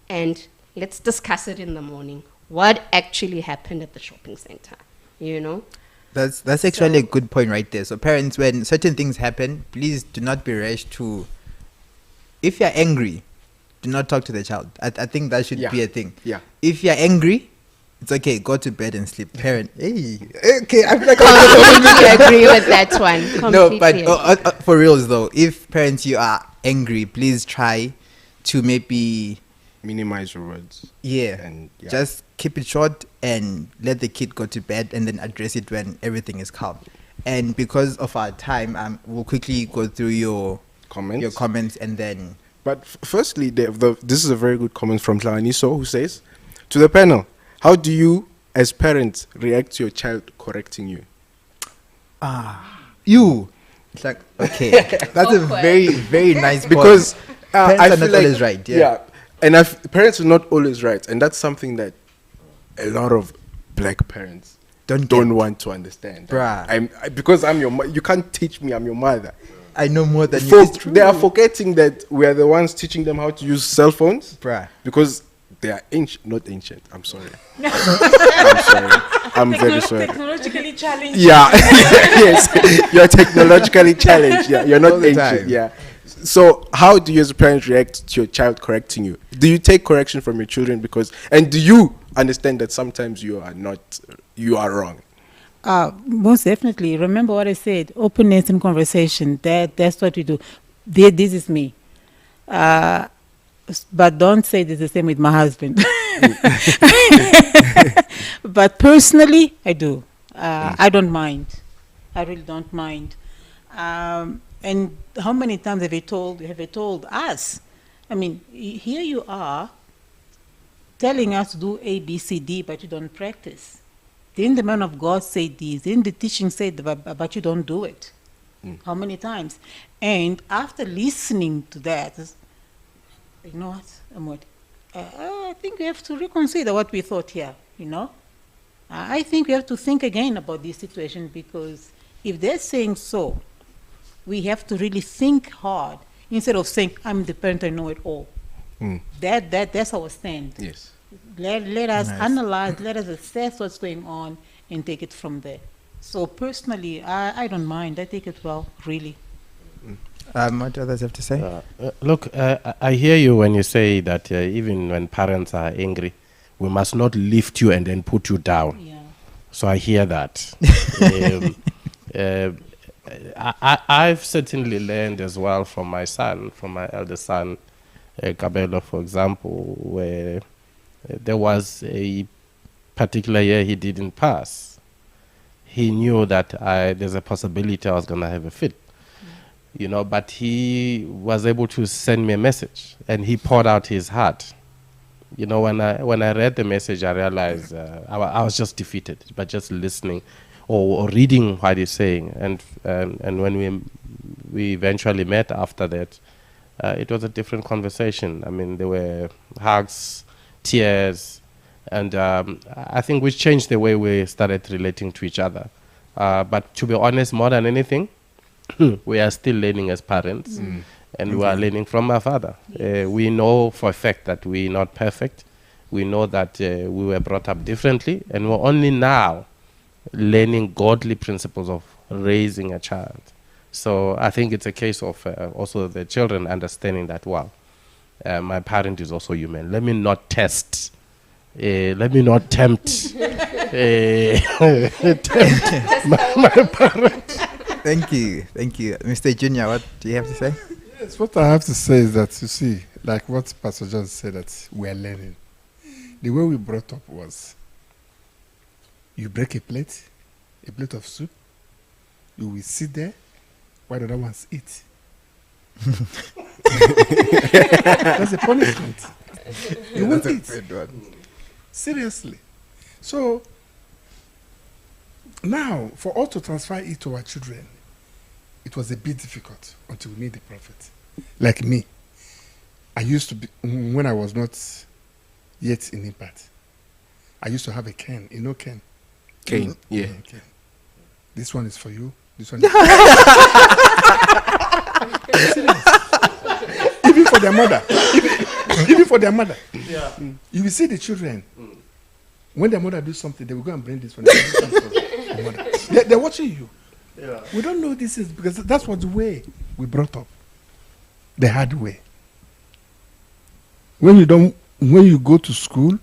D: and let's discuss it in the morning. What actually happened at the shopping center, you know?
B: That's actually a good point right there. So parents, when certain things happen, please do not be rash to, if you're angry, do not talk to the child. I think that should be a thing.
A: Yeah.
B: If you're angry, it's okay. Go to bed and sleep. Parent, hey, okay. I feel like
D: completely agree with that one.
B: No, but for reals though, if parents you are angry, please try to maybe
A: minimize your words.
B: Yeah. And just keep it short and let the kid go to bed, and then address it when everything is calm. And because of our time, we'll quickly go through your comments, and then.
A: But firstly, this is a very good comment from Tlaniso, who says, to the panel, how do you, as parents, react to your child correcting you?
B: You. It's like, okay, that's a very, very nice
A: because
B: parents
A: I
B: are
A: feel
B: not
A: like,
B: always right.
A: And parents are not always right. And that's something that a lot of black parents don't want to understand. Because I'm your you can't teach me, I'm your mother.
B: I know more than you.
A: They are forgetting that we are the ones teaching them how to use cell phones. Because they are not ancient. I'm sorry. I'm sorry. I'm very sorry.
C: Technologically challenged.
A: Yeah. Yes. You're technologically challenged. Yeah. You're not ancient. Yeah. So how do you as a parent react to your child correcting you? Do you take correction from your children? And do you understand that sometimes you are wrong?
C: Most definitely. Remember what I said, openness and conversation. That's what we do. This is me. But don't say this is the same with my husband. But personally, I do. I don't mind. I really don't mind. And how many times have you told us I mean, here you are telling us to do A, B, C, D, but you don't practice. Didn't the man of God say this? Didn't the teaching say that, but you don't do it? How many times? And after listening to that, you know what, Amod? I think we have to reconsider what we thought here, you know? I think we have to think again about this situation, because if they're saying so, we have to really think hard instead of saying, I'm the parent, I know it all. That's our stand.
A: Yes.
C: Let us
B: Nice.
C: analyze, let us assess what's going on and take it from there. So personally, I don't mind. I take it well, really.
B: What do others have to say?
F: Look, I hear you when you say that even when parents are angry, we must not lift you and then put you down.
C: Yeah.
F: So I hear that. I've certainly learned as well from my son, from my eldest son, Kabelo, for example, where there was a particular year he didn't pass. He knew that there's a possibility I was going to have a fit. You know, but he was able to send me a message, and he poured out his heart. You know, when I read the message, I realized I was just defeated, but just listening or reading what he's saying. And when we eventually met after that, it was a different conversation. I mean, there were hugs, tears, and I think which changed the way we started relating to each other. But to be honest, more than anything, we are still learning as parents, and we are learning from our father. We know for a fact that we're not perfect. We know that we were brought up differently, and we're only now learning godly principles of raising a child. So I think it's a case of also the children understanding that, wow, my parent is also human. Let me not test. Let me not tempt, tempt my parent.
B: Thank you. Mr. Junior, what do you have to say?
E: Yes, what I have to say is that, you see, like what Pastor John said, that we are learning. The way we brought up was, you break a plate of soup, you will sit there while the other ones eat. That's a punishment. You won't eat. Seriously. So, now, for us to transfer it to our children, it was a bit difficult until we met the prophet. Like me, I used to be, when I was not yet in impact, I used to have a cane. You know cane?
A: Cane, yeah.
E: Cane. This one is for you. This one is even for their mother. Even for their mother.
F: Yeah.
E: You will see the children. When their mother do something, they will go and bring this one. Their mother. They're watching you.
F: Yeah.
E: We don't know this is because that's what the way we brought up. The hard way. When you go to school,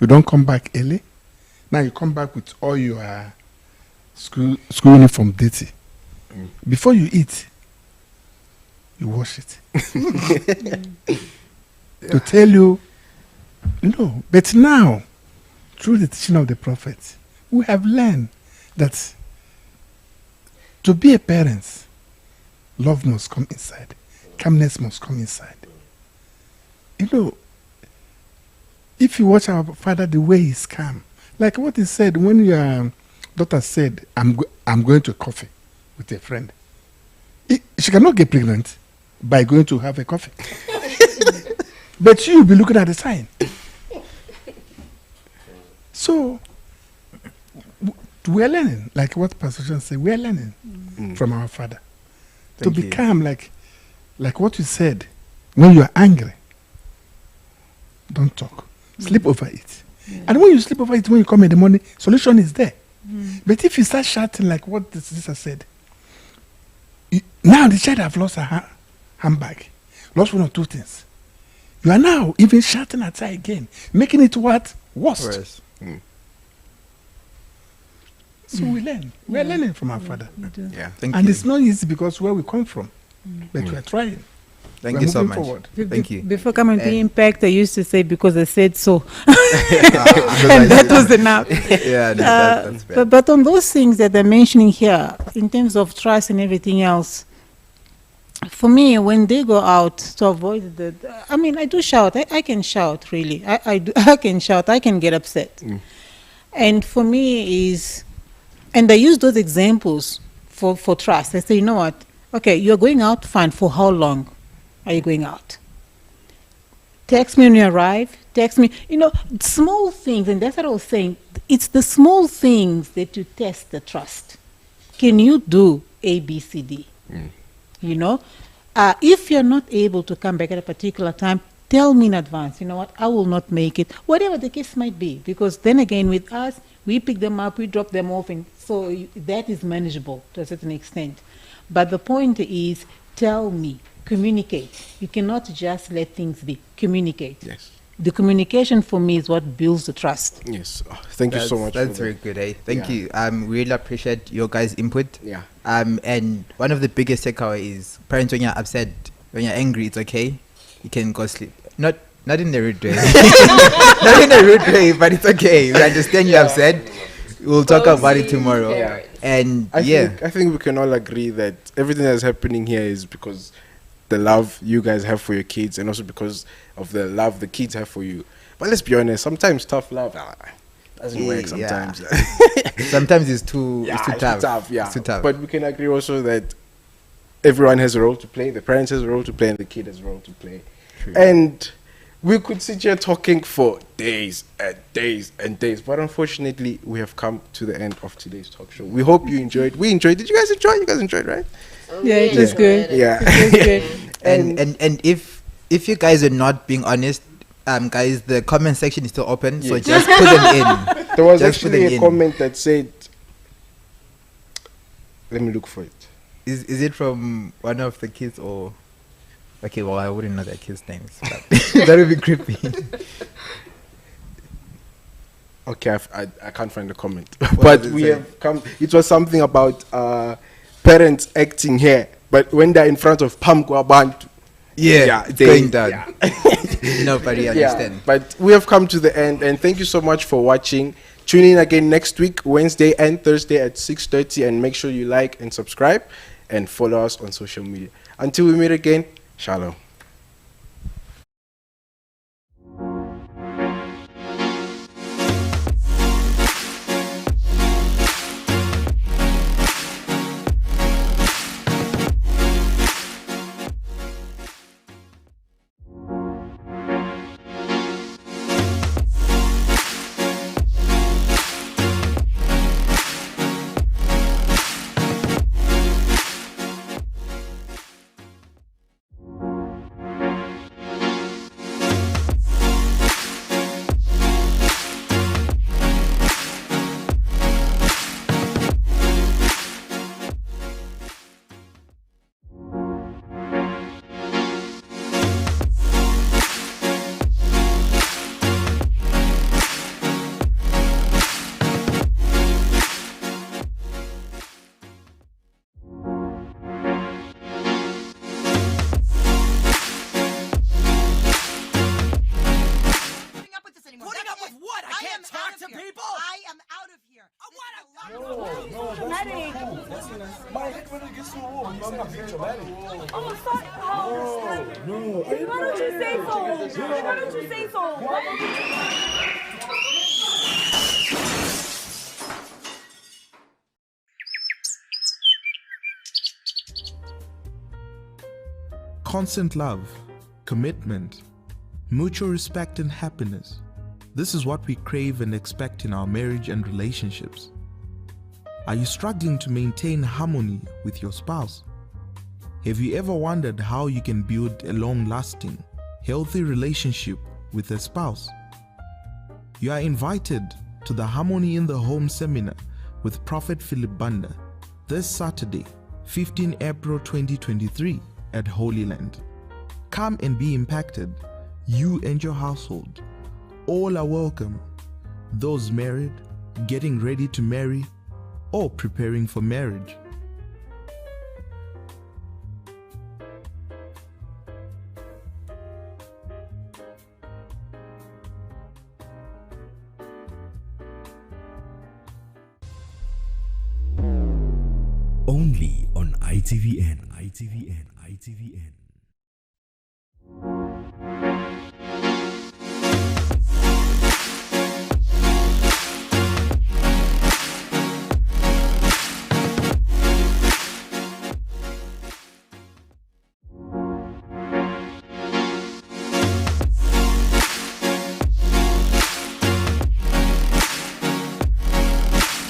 E: you don't come back early. Now you come back with all your school uniform dirty. Before you eat, you wash it. To tell you, but now, through the teaching of the prophet, we have learned that to be a parent, love must come inside. Calmness must come inside. If you watch our father, the way he's calm, like what he said when your daughter said, I'm going to a coffee with a friend. She cannot get pregnant by going to have a coffee. But you'll be looking at the sign. So, we're learning, like what Pastor John said, we're learning from our father.
B: Thank
E: to
B: you.
E: become like what you said, when you are angry, don't talk. Sleep over it.
C: Yeah.
E: And when you sleep over it, when you come in the morning, solution is there. But if you start shouting like what the sister said, now the child have lost a handbag, lost one or two things. You are now even shouting at her again, making it what? Worse. So we learn. We are learning from our father.
B: Yeah, thank
E: and
B: you.
E: it's not easy because where we come from, but we are trying.
B: Thank
E: We're
B: you so
E: moving
B: much.
E: forward.
B: Thank you.
C: Before coming to
B: And-
C: Impact, I used to say because I said so.
B: Because I
C: And that
B: said
C: was
B: so.
C: enough.
B: Yeah, no, that's fair.
C: But on those things that they're mentioning here, in terms of trust and everything else, for me, when they go out to avoid the, I mean, I do shout. I can shout, really. I can shout. I can get upset. And for me is, and I use those examples for trust. I say, you know what? Okay, you're going out, fine. For how long are you going out? Text me when you arrive. Text me. You know, small things, and that's what I was saying. It's the small things that you test the trust. Can you do A, B, C, D? You know, if you're not able to come back at a particular time, tell me in advance. You know what? I will not make it. Whatever the case might be, because then again, with us, we pick them up, we drop them off, and so that is manageable to a certain extent. But the point is, tell me, communicate. You cannot just let things be. Communicate.
A: Yes.
C: The communication for me is what builds the trust.
A: Yes. Oh, thank you so much.
B: That's very good, eh? Thank you. Really appreciate your guys' input.
A: Yeah.
B: And one of the biggest takeaway is, parents, when you're upset, when you're angry, it's okay. You can go sleep. Not in a rude way. Not in a rude way, but it's okay. We understand you're upset. We'll talk about it tomorrow.
A: Yeah.
B: And
A: I think we can all agree that everything that's happening here is because the love you guys have for your kids, and also because of the love the kids have for you. But let's be honest, sometimes tough love doesn't work sometimes.
B: Sometimes it's too tough.
A: It's too tough. But we can agree also that everyone has a role to play. The parents has a role to play, and the kid has a role to play. True. And we could sit here talking for days and days and days, but unfortunately, we have come to the end of today's talk show. We hope you enjoyed. We enjoyed. Did you guys enjoy? You guys enjoyed, right?
C: Yeah, it was good.
A: Yeah.
C: It was good.
B: And if you guys are not being honest, guys, the comment section is still open, so just put them in.
A: There was actually a comment that said, let me look for it.
B: Is it from one of the kids or? Okay, well, I wouldn't know their kids' names, but that would be creepy.
A: Okay, I can't find the comment. But we have come, it was something about parents acting here, but when they're in front of Pamko Abantu,
B: it's going down. Nobody understands.
A: But we have come to the end, and thank you so much for watching. Tune in again next week, Wednesday and Thursday at 6:30, and make sure you like and subscribe and follow us on social media. Until we meet again, Shalom.
H: Oh, sorry. Oh, no. Why don't you say so? Why don't you say so?
I: Constant love, commitment, mutual respect and happiness. This is what we crave and expect in our marriage and relationships. Are you struggling to maintain harmony with your spouse? Have you ever wondered how you can build a long-lasting, healthy relationship with a spouse? You are invited to the Harmony in the Home seminar with Prophet Philip Banda this Saturday, 15 April 2023 at Holy Land. Come and be impacted, you and your household. All are welcome. Those married, getting ready to marry, or preparing for marriage.
J: Only on ITVN. ITVN. ITVN.